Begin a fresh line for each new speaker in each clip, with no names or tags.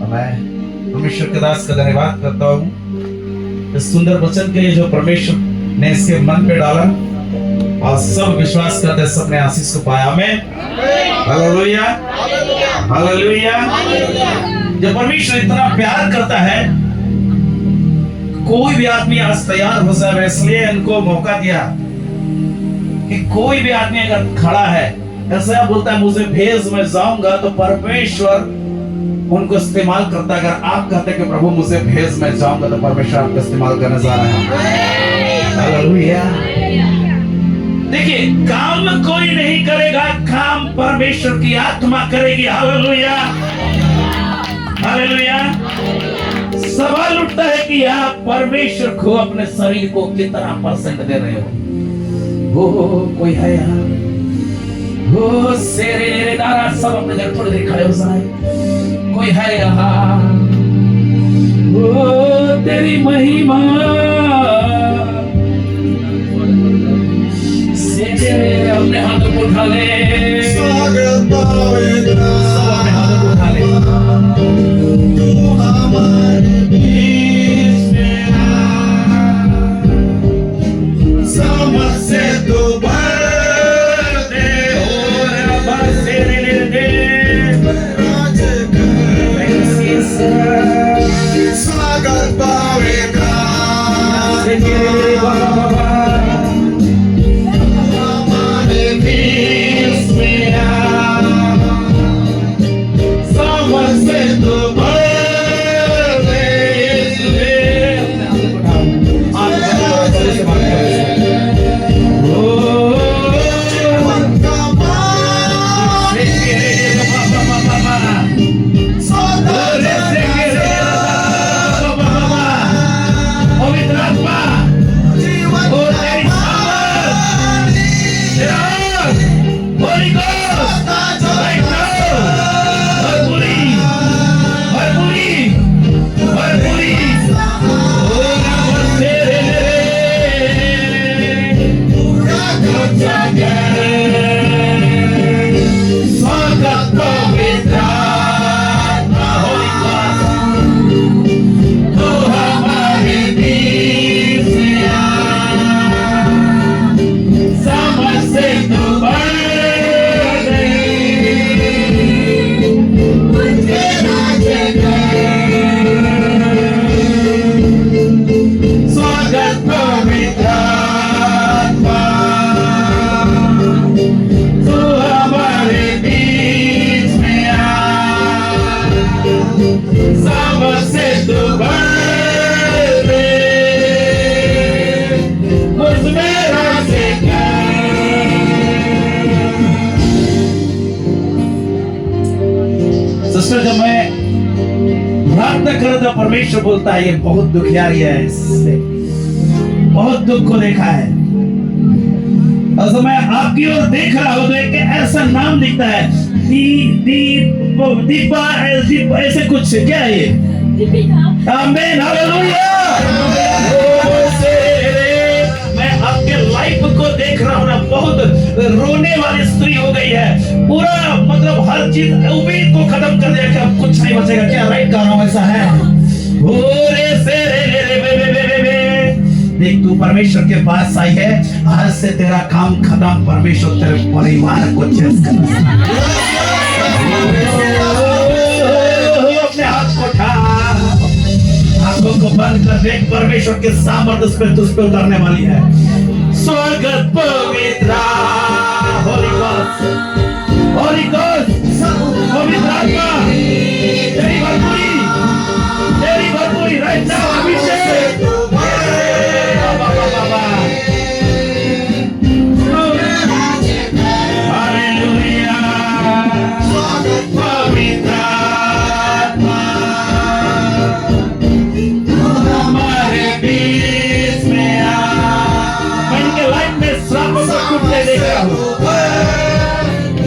मैं परमेश्वर के दास का धन्यवाद करता हूँ इस सुंदर वचन के लिए जो परमेश्वर ने इसके मन पे डाला और सब विश्वास करते सबने आशीष को पाया। आमीन, हालेलुया, हालेलुया। जब परमेश्वर इतना प्यार करता है, कोई भी आदमी आज तैयार हो जाए, इसलिए इनको मौका दिया कि कोई भी आदमी अगर खड़ा है, ऐसा बोलता है मुझे भेज मैं जाऊंगा, तो परमेश्वर उनको इस्तेमाल करता है। अगर आप कहते हैं कि प्रभु मुझे भेज मैं जाऊंगा, तो परमेश्वर आपको इस्तेमाल करने जा रहा है। हालेलुया। देखिए, काम कोई नहीं करेगा, काम परमेश्वर की आत्मा करेगी। Hallelujah, hallelujah. सवाल उठता है कि आप परमेश्वर को अपने शरीर को कितना परसेंट दे रहे हो? वो कोई है यहाँ? वो सेरे दारा सब अपने घर थोड़ी देर खड़े हो जाए। कोई है यहाँ? वो तेरी महिमा से अपने हाथों को उठा ले, सब अपने हाथों को उठा ले। तू हमारे बीच में समझ से तू बढ़ते हो रे बसे रे राज कर स्वागत पावेगा से रे बाबा हमारे बीच में समझ से तू जब मैं प्रार्थना करूं तो परमेश्वर बोलता है ये बहुत दुखियारी है, इससे बहुत दुख को देखा है। और जब मैं आपकी ओर देख रहा हूं तो एक ऐसा नाम दिखता है, दीपा ऐसे कुछ, क्या है ये? आमीन, हालेलुया। मैं आपके लाइफ को देख रहा हूं ना, बहुत रोने वाली स्त्री हो गई है। पूरा मतलब हर चीज उम्मीद को खत्म कर दिया कि अब कुछ नहीं बचेगा। क्या राइट कह रहा हूं? ऐसा है। देख, तू परमेश्वर के पास आई है, आज से तेरा काम खत्म। परमेश्वर तेरे परिवार को चेंज करना। अपने हाथ को उठा, आंखों को बंद कर, देख परमेश्वर के सामर्थ्य उस पे उतरने वाली है। स्वर्गत पवित्र होली गॉड, होली गॉड, पवित्र आत्मा तेरी भरपूरी राइट नाउ अभिषेक। हालेलुया, पवित्र आत्मा हमारे बीच में आ। मैं इनके लाइफ में श्रापों को टूटते देख रहा हूँ,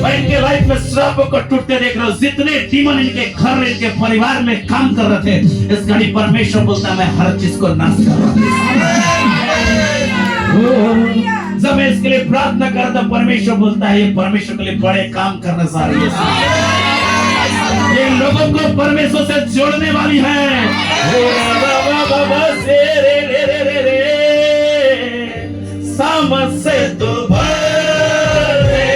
मैं इनके लाइफ में श्रापों को टूटते देख रहा हूँ। जितने डीमन इनके घर, इनके परिवार में काम कर रहे थे, इस घड़ी परमेश्वर बोलता मैं हर चीज को नाश कर रहा हूँ। जब मैं इसके लिए प्रार्थना करता, परमेश्वर बोलता है ये परमेश्वर के लिए बड़े काम करने जा रही है। ये लोगों को परमेश्वर से जोड़ने वाली है। सामर्थ से तो भर दे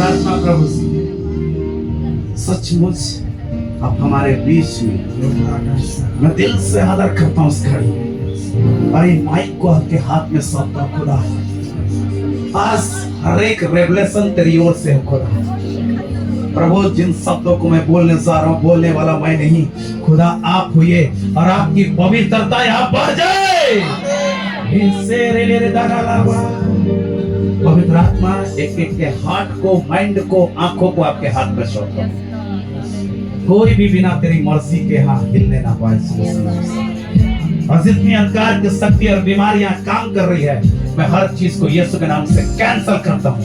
आत्मा प्रभु सचमुच आप हमारे बीच में, मैं दिल से आदर करता हूँ उस घड़ी। अरे माइक को आपके हाथ में सौंपता खुदा, आज हर एक रेवलेशन तेरी ओर से हो खुदा। प्रभु जिन शब्दों को मैं बोलने जा रहा हूँ, बोलने वाला मैं नहीं, खुदा आप हुए और आपकी पवित्रता यहाँ बढ़ जाए। पवित्र आत्मा एक एक के हार्ट को, माइंड को, आंखों को आपके हाथ में सौंपता हूं। कोई भी बिना तेरी मर्जी के यहाँ हिलने ना पाए। और जितनी अंधकार की शक्ति और बीमारियां काम कर रही है, मैं हर चीज को यीशु के नाम से कैंसल करता हूँ।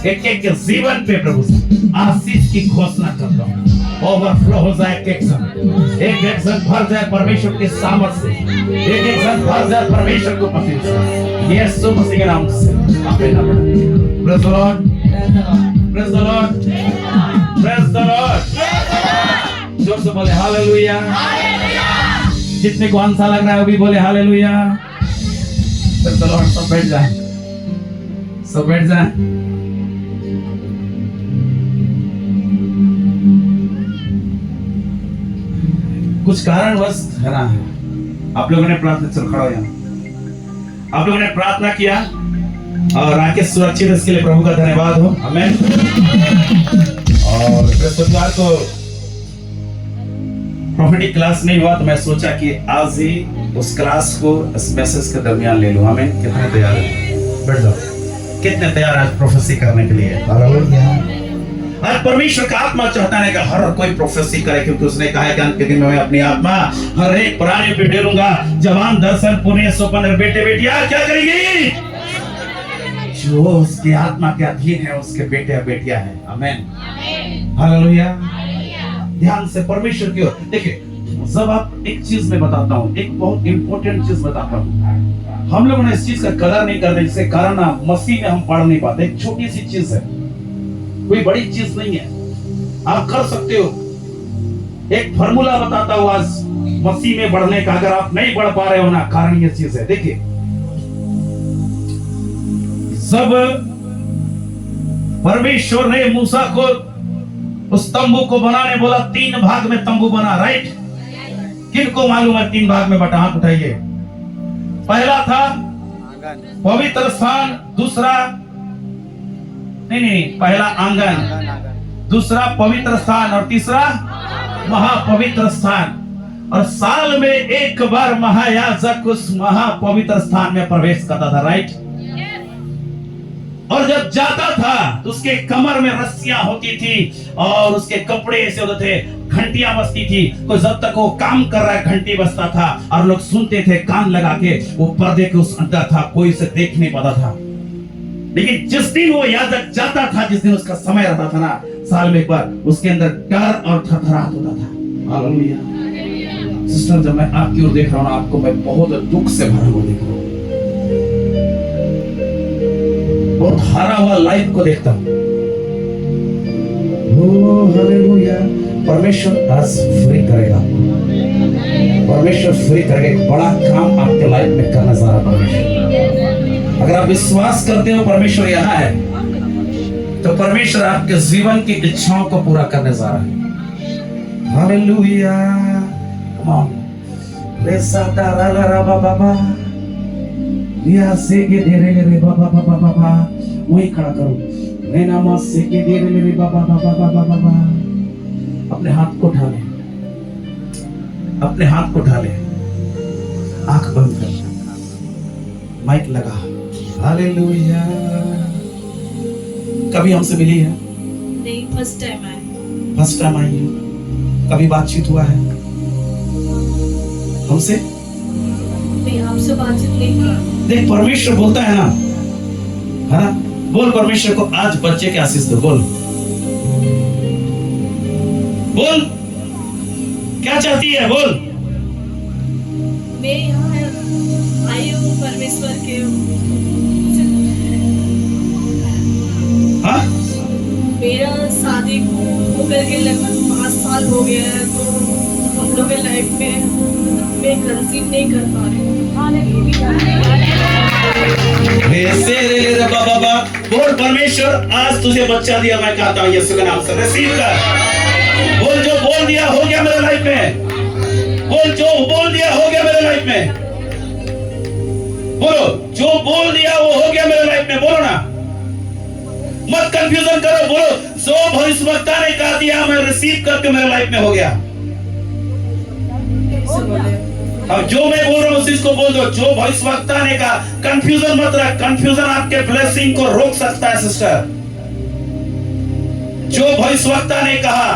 एक एक के जीवन पे प्रभु आशीष की घोषणा करता हूँ। ओवरफ्लो हो जाए, एक एक जन भर जाए परमेश्वर के सामर्थ्य से, एक एक जन भर जाए परमेश्वर को पसंद से, यीशु मसीह के नाम से। Praise the Lord, praise the Lord, praise the Lord. जोर से बोले हालेलुया। जितने को अच्छा लग रहा है वो भी बोले हालेलुया। Praise the Lord. सब बैठ जाए, सब बैठ जाए। कुछ कारणवश हरा है। आप लोगों ने प्रार्थना, चल खड़ा हो यहाँ। आप लोगों ने प्रार्थना किया और आके सुरक्षित, इसके लिए प्रभु का धन्यवाद हो। आमीन। और बृहस्पतिवार को प्रोफेटिक क्लास नहीं हुआ तो मैं सोचा कि आज ही उस क्लास को इस मैसेज के दरमियान ले लूं। आमीन। कितने तैयार हैं? बैठ जाओ। कितने तैयार आज प्रोफेसी करने के लिए? आज परमेश्वर का आत्मा चाहता है कि हर कोई प्रोफेसी करे, क्योंकि उसने कहा है कि अंत के दिन में मैं अपनी आत्मा हर एक प्राणी पे फेरूंगा। जवान दर्शन पुण्य स्वप्न बेटे बेटियां क्या करेंगी? जो उसकी आत्मा के अधीन है उसके बेटे और बेटियां हैं। आमीन। हालेलुया। ध्यान से परमेश्वर की ओर देखिए। जब आप एक चीज में बताता हूँ, एक बहुत इंपॉर्टेंट चीज बताता हूँ। हम लोगों ने इस चीज का कदर नहीं करते, जिसके कारण मसीह में हम पढ़ नहीं पाते। एक छोटी सी चीज है, कोई बड़ी चीज नहीं है, आप कर सकते हो। एक फॉर्मूला बताता हूं आज मसीह में बढ़ने का। अगर आप नहीं बढ़ पा रहे हो ना, कारण ये चीज है। देखिए, जब परमेश्वर ने मूसा को उस तंबू को बनाने बोला, 3 भाग में तंबू बना, राइट? किनको मालूम है 3 भाग में बटा? हाथ उठाइए। पहला था पवित्र स्थान, दूसरा नहीं, पहला आंगन, दूसरा पवित्र स्थान और तीसरा महापवित्र स्थान। और साल में एक बार महायाजक उस महापवित्र स्थान में प्रवेश करता था, राइट? और जब जाता था तो उसके कमर में रस्सियां होती थी और उसके कपड़े ऐसे होते थे, घंटियां बजती थी। तो जब तक वो काम कर रहा है घंटी बजता था और लोग सुनते थे कान लगा के। वो पर्दे के उस अंदर था, कोई उसे देख नहीं पाता था। लेकिन जिस दिन वो याजक जाता था, जिस दिन उसका समय रहता था ना, साल में एक बार, उसके अंदर डर और थरथराहट होता था। हालेलुया। सिस्टर, जब मैं आपकी ओर देख रहा हूं, आपको मैं बहुत दुख से भरा हुआ देख रहा हूं, बहुत हारा हुआ लाइफ को देखता हूं। हालेलुया। परमेश्वर आज फ्री करेगा आपको। परमेश्वर फ्री करेगा, एक बड़ा काम आपके लाइफ में करना चाह रहा परमेश्वर। अगर आप विश्वास करते हो परमेश्वर यहाँ है, तो परमेश्वर आपके जीवन की इच्छाओं को पूरा करने जा रहा है। हालेलुया। Come on. लेसा तारा रा बाबा लिया से के दे रे बाबा वही खड़ा करो। रे नामा से के दे रे बाबा। अपने हाथ को उठा ले, अपने हाथ को उठा ले, आंख बंद कर, माइक लगा। हालेलुया। कभी हमसे मिली है?
नहीं, first time I.
First time I है। कभी बातचीत हुआ है? हमसे
नहीं, आपसे बातचीत नहीं की।
देख, परमेश्वर बोलता है ना। बोल परमेश्वर को आज बच्चे के आशीष दो। बोल बोल, क्या चाहती है? बोल।
मैं यहाँ आई हूँ परमेश्वर के।
हाँ,
मेरा शादी होकर के लगभग 5 साल हो गया है, तो हम लोग के लाइफ में मैं कंसीव नहीं कर पा रही हूँ।
बाबा बोल परमेश्वर आज तुझे बच्चा दिया, मैं कहता हूँ यीशु के नाम से रिसीव कर। बोल, जो बोल दिया हो गया मेरे लाइफ में। बोल, जो बोल दिया हो गया मेरे लाइफ में। बोलो, जो बोल दिया वो हो गया मेरे लाइफ में। बोलो ना, मत कंफ्यूजन करो। बोलो, जो भविष्यवक्ता ने कहा दिया मैं रिसीव करके मेरे लाइफ में हो गया। अब जो मैं बोल रहा हूं उस चीज को बोल दो, जो भविष्यवक्ता ने कहा। कंफ्यूजन मत रख, कंफ्यूजन आपके ब्लेसिंग को रोक सकता है सिस्टर। जो भविष्यवक्ता ने कहा।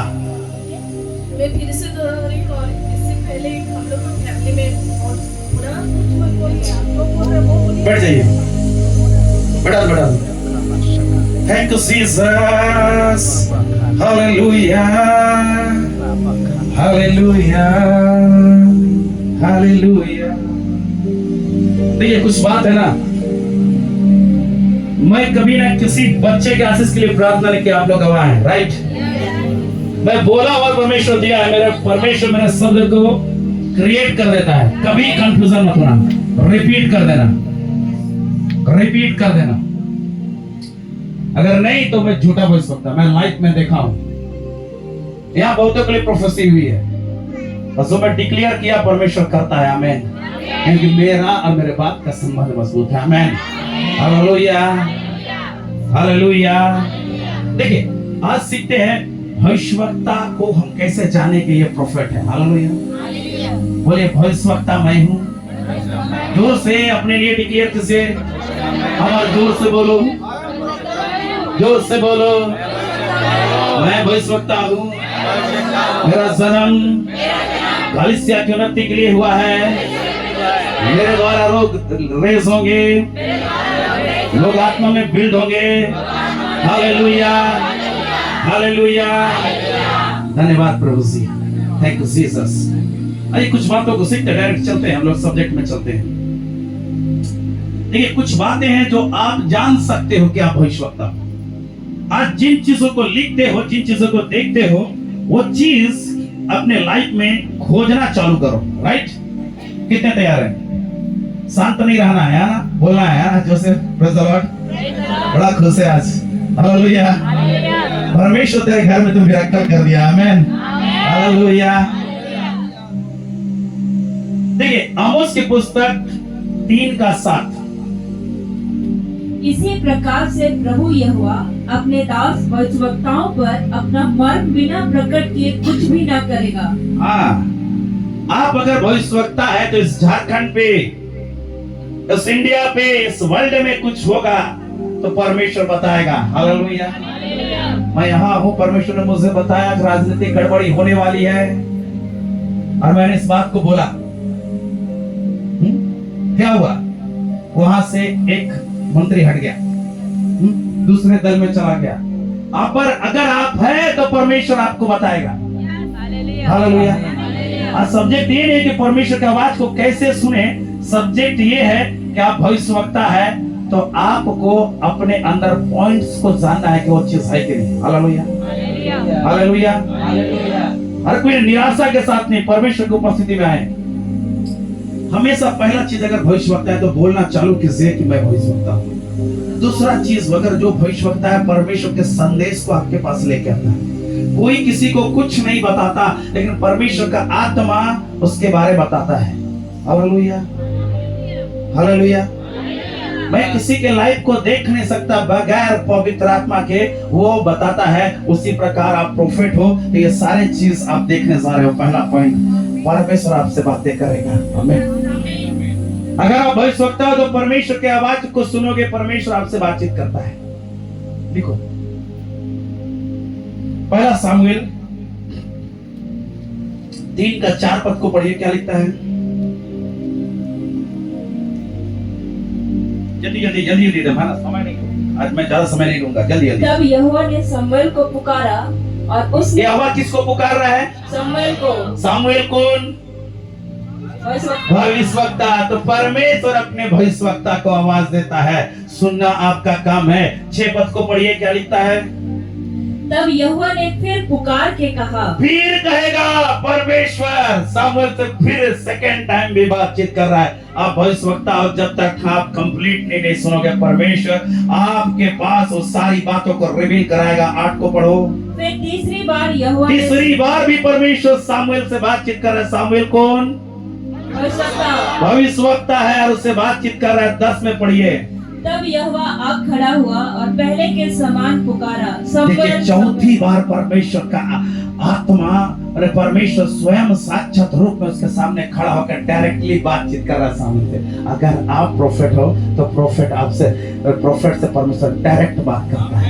मैं फिर से दोहरा रही हूँ, और इससे पहले हम लोग फैमिली में
बैठ जाइए, बैठा। Thank you Jesus, hallelujah, hallelujah, hallelujah. देखिए, कुछ बात है ना, मैं कभी ना किसी बच्चे के आशीष के लिए प्रार्थना नहीं किया। आप लोग गवाह हैं, राइट? मैं बोला और परमेश्वर दिया है। मेरे परमेश्वर मेरे शब्द को क्रिएट कर देता है। कभी कंफ्यूजन मत होना, रिपीट कर देना, रिपीट कर देना। अगर नहीं तो मैं झूठा बोल सकता। मैं लाइफ में देखा हूं, यहां बहुतों के लिए प्रोफेसी हुई है, और जो मैं डिक्लेयर किया परमेश्वर करता है। आमीन। क्योंकि मेरा और मेरे बाप का संबंध मजबूत है। आमीन, हालेलुया, हालेलुया। देखिए, आज सीखते हैं भविष्यवक्ता को हम कैसे जाने कि ये प्रोफेट है। हालेलुया। बोलिए, भविष्यवक्ता मैं हूं। जोर से अपने लिए डिक्लेयर कीजिए। हमारे जोर से बोलो, जोर से बोलो, मैं भविष्यवक्ता हूं। मेरा जन्म कलीसिया की उन्नति के लिए हुआ है। मेरे द्वारा लोग रेस होंगे, लोग आत्मा में बिल्ड होंगे। Hallelujah, hallelujah. धन्यवाद प्रभु जी, थैंक यू जीसस। आइए कुछ बातों को सीखते डायरेक्ट चलते हैं, हम लोग सब्जेक्ट में चलते हैं। देखिए, कुछ बातें हैं जो आप जान सकते हो कि आप भविष्यवक्ता हो। आज जिन चीजों को लिखते हो, जिन चीजों को देखते हो, वो चीज अपने लाइफ में खोजना चालू करो। राइट? कितने तैयार हैं? शांत नहीं रहना है ना, बोलना है ना जोसेफ। Praise the Lord. बड़ा खुश है आज। हालेलुया। परमेश्वर तेरे घर में तुम मिरेकल कर दिया। आमीन, हालेलुया। देखिए, आमोस की पुस्तक 3:7।
इसी प्रकार से प्रभु यहोवा अपने दास भविष्यवक्ताओं पर अपना मर्म बिना प्रकट किए कुछ भी ना करेगा।
हाँ, आप अगर भविष्यवक्ता है तो इस झारखंड पे, इस इंडिया पे, इस वर्ल्ड में कुछ होगा तो परमेश्वर बताएगा। हालेलुया। मैं यहाँ हूँ, परमेश्वर ने मुझे बताया कि राजनीतिक गड़बड़ी होने वाली है, और मैंने इस बात को बोला। क्या हुआ? वहां से एक मंत्री हट गया, दूसरे दल में चला गया। आप पर अगर आप है तो परमेश्वर आपको बताएगा। हालेलुया। आज सब्जेक्ट ये नहीं कि परमेश्वर की आवाज को कैसे सुने, सब्जेक्ट ये है कि आप भविष्यवक्ता है तो आपको अपने अंदर पॉइंट्स को जानना है कि वो चीज है कि नहीं। Hallelujah, hallelujah. हर कोई निराशा के साथ नहीं, परमेश्वर की उपस्थिति में आए। हमेशा पहला चीज अगर भविष्यवक्ता है तो बोलना चालू कीजिए कि मैं भविष्यवक्ता हूं। दूसरा चीज, अगर जो भविष्यवक्ता है परमेश्वर के संदेश को आपके पास लेके आता है। कोई किसी को कुछ नहीं बताता, लेकिन परमेश्वर का आत्मा उसके बारे बताता है। Hallelujah, hallelujah. मैं किसी के लाइफ को देख नहीं सकता बगैर पवित्र आत्मा के, वो बताता है। उसी प्रकार आप प्रोफेट हो तो ये सारे चीज आप देखने जा रहे हो। पहला पॉइंट, परमेश्वर आपसे बातें करेगा। आमीन। अगर आप भविष्यवक्ता हो तो परमेश्वर के आवाज को सुनोगे, परमेश्वर आपसे बातचीत करता है। देखो, पहला सामुएल 3:4 को पढ़िए, क्या लिखता है? जल्दी जल्दी जल्दी जल्दी दे, ना समय नहीं, आज मैं ज्यादा समय नहीं लूंगा, जल्दी जल्दी।
तब यहोवा ने शमूएल को पुकारा और उसने
यहोवा किसको पुकार रहा है?
शमूएल को
सामुएल कौन? भविष्यवक्ता। तो परमेश्वर अपने भविष्यवक्ता को आवाज देता है, सुनना आपका काम है। 6 पद को पढ़िए, क्या लिखता है?
तब यहोवा ने फिर पुकार के कहा,
फिर कहेगा परमेश्वर सामुएल से फिर सेकेंड टाइम भी बातचीत कर रहा है। आप भविष्यवक्ता हो, जब तक आप कंप्लीट नहीं सुनोगे परमेश्वर आपके पास वो सारी बातों को रिवील कराएगा। 8 को पढ़ो।
फिर तीसरी बार यहोवा
तीसरी बार भी परमेश्वर सामुएल से बातचीत कर रहा है। सामुएल कौन? भविष्यवक्ता है और उससे बातचीत कर रहा है। 10 में पढ़िए।
तब यहोवा आग खड़ा हुआ और पहले के समान पुकारा।
देखिए, चौथी बार परमेश्वर का आत्मा और परमेश्वर स्वयं साक्षात रूप में उसके सामने खड़ा होकर डायरेक्टली बातचीत कर रहा है सामने से। अगर आप प्रोफेट हो तो प्रोफेट से परमेश्वर डायरेक्ट बात करता है,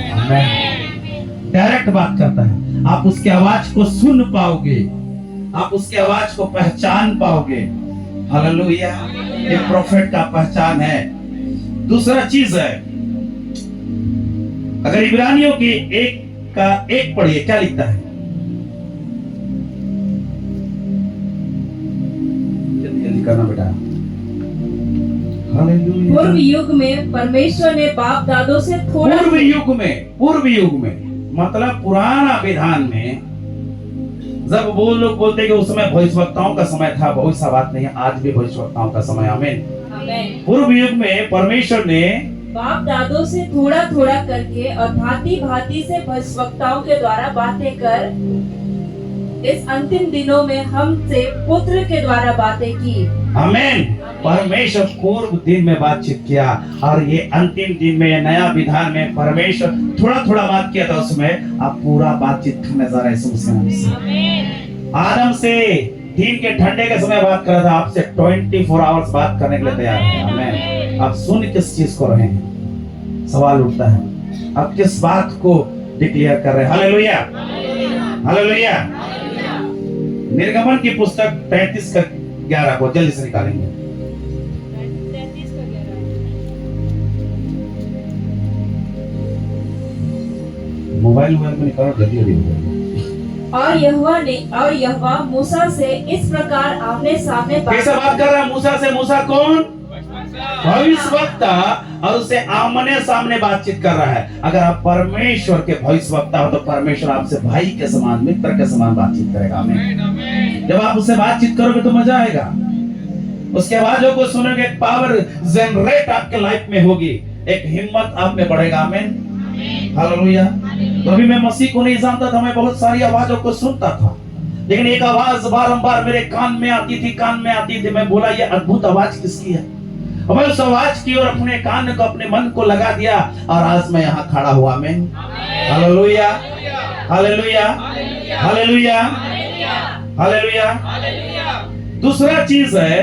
डायरेक्ट बात करता है। आप उसकी आवाज को सुन पाओगे, आप उसकी आवाज को पहचान पाओगे। हालेलुया, ये प्रोफेट का पहचान है। दूसरा चीज है, अगर इब्रानियों की 1 पढ़िए, क्या लिखता है? जल्दी करना बेटा। हालेलुया।
पूर्व युग में परमेश्वर ने बाप दादों से थोड़ा
पूर्व युग में मतलब पुराना विधान में जब वो लोग बोलते कि उस समय भविष्यवक्ताओं का समय था, बहुत सा बात नहीं है, आज भी भविष्यवक्ताओं का समय। आमीन। पूर्व युग में परमेश्वर ने
बाप दादों से थोड़ा थोड़ा करके और भांति भांति से भविष्यवक्ताओं के द्वारा बातें कर इस अंतिम दिनों में हमसे पुत्र के द्वारा बातें की।
आमीन। परमेश्वर पूर्व दिन में बातचीत किया और ये अंतिम दिन में नया विधान में परमेश्वर थोड़ा थोड़ा बात किया था। उसमें आप पूरा बातचीत करने जा रहे हैं। आदम से दिन के ठंडे के समय बात कर रहा था, आपसे 24 आवर्स बात करने के लिए तैयार है। आमीन। आप सुन किस चीज को रहे हैं? सवाल उठता है, आप किस बात को डिक्लेयर कर रहे हैं? Hallelujah, hallelujah. निर्गमन की पुस्तक 33 का 11 को जल्दी से निकालेंगे। मोबाइल में निकालो, जल्दी जल्दी।
और यहोवा मूसा से इस प्रकार आमने सामने
कैसे बात कर रहा है मूसा से? मूसा कौन? भविष्यवक्ता, और उससे आमने सामने बातचीत कर रहा है। अगर आप परमेश्वर के भविष्यवक्ता हो तो परमेश्वर आपसे भाई के समान, मित्र के समान बातचीत करेगा। आमीन। जब आप उससे बातचीत करोगे तो मजा आएगा, उसके आवाजों को सुनोगे, पावर जनरेट आपके लाइफ में होगी, एक हिम्मत आप में बढ़ेगा। आमीन, हालेलुया। तो अभी मैं मसीह को नहीं जानता था, मैं बहुत सारी आवाजों को सुनता था, लेकिन एक आवाज बारंबार मेरे कान में आती थी। मैं बोला, ये अद्भुत आवाज किसकी है? और मैं उस आवाज की और अपने कान को, अपने मन को लगा दिया और आज मैं यहाँ खड़ा हुआ। आमीन, हालेलुया, हालेलुया, हालेलुया, हालेलुया। दूसरा चीज है,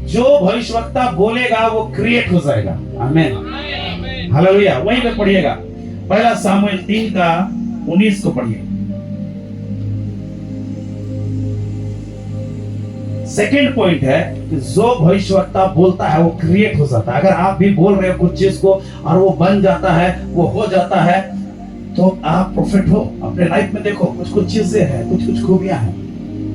जो भविष्यवक्ता बोलेगा वो क्रिएट हो जाएगा। आमीन, हालेलुया। वहीं पे पढ़िएगा, पहला सामुएल 3 का 19 को पढ़िए। सेकेंड पॉइंट है कि जो भविष्यवक्ता बोलता है वो क्रिएट हो जाता है। अगर आप भी बोल रहे हो कुछ चीज को और वो बन जाता है, वो हो जाता है, तो आप प्रोफेट हो। अपने लाइफ में देखो, कुछ कुछ चीजें हैं, कुछ कुछ खूबियां हैं।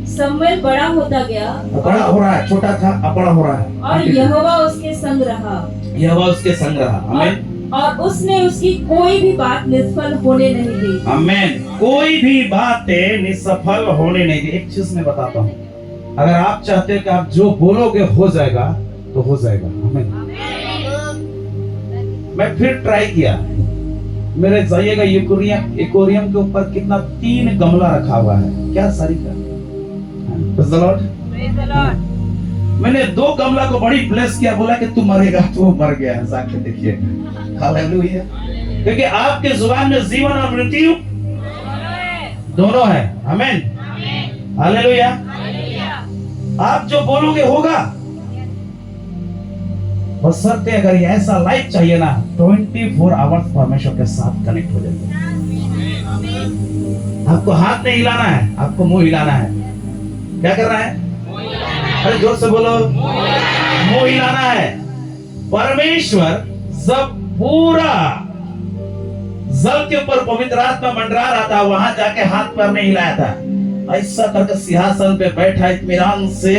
शमूएल बड़ा होता गया,
बड़ा हो रहा है, छोटा था अब बड़ा हो रहा है,
और यहोवा उसके संग रहा।
यहोवा उसके संग रहा। आमीन।
और उसने उसकी कोई भी बात निष्फल होने नहीं दी।
आमीन। कोई भी बातें निष्फल होने नहीं दी। एक चीज मैं बताता हूँ, अगर आप चाहते हैं कि आप जो बोलोगे हो जाएगा तो हो जाएगा। आमीन। मैं फिर ट्राई किया, मेरे जाइएगा एक्वेरियम के ऊपर कितना 3 गमला रखा हुआ है, क्या सारी का। Praise the Lord। मैंने 2 गमला को बड़ी ब्लेस किया, बोला कि तू मरेगा, तो मर गया है। जाके देखिए, हालेलुया। क्योंकि आपके जुबान में जीवन और मृत्यु दोनों है। आमीन, हालेलुया। आप जो बोलोगे होगा, बशर्ते अगर ये ऐसा लाइफ चाहिए ना, 24 आवर्स परमेश्वर के साथ कनेक्ट हो जाए। आपको हाथ नहीं हिलाना है, आपको मुंह हिलाना है। क्या करना है? अरे जोर से बोलो, मुंह हिलाना है। परमेश्वर जब पूरा जल के ऊपर पवित्र आत्मा मंडरा रहा था, वहां जाके हाथ पैर नहीं हिलाया था, ऐसा करके सिंहासन पे बैठा इत्मीनान से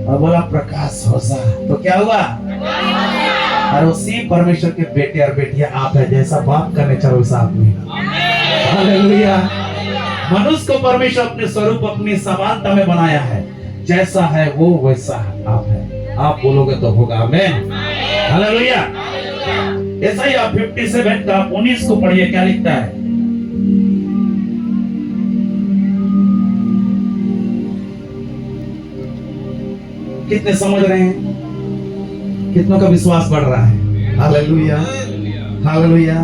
और बोला प्रकाश हो जा। तो क्या हुआ? और उसी परमेश्वर के बेटे और बेटियां आप है, जैसा बाप का नेचर वैसा आदमी। हालेलुया। मनुष्य को परमेश्वर अपने स्वरूप अपनी समानता में बनाया है, जैसा है वो वैसा आप है। आप बोलोगे तो होगा। आमीन। हालेलुया। ऐसा ही आप 57 का 19 को पढ़िए, क्या लिखता है? कितने समझ रहे हैं? कितनों का विश्वास बढ़ रहा है? Hallelujah, hallelujah.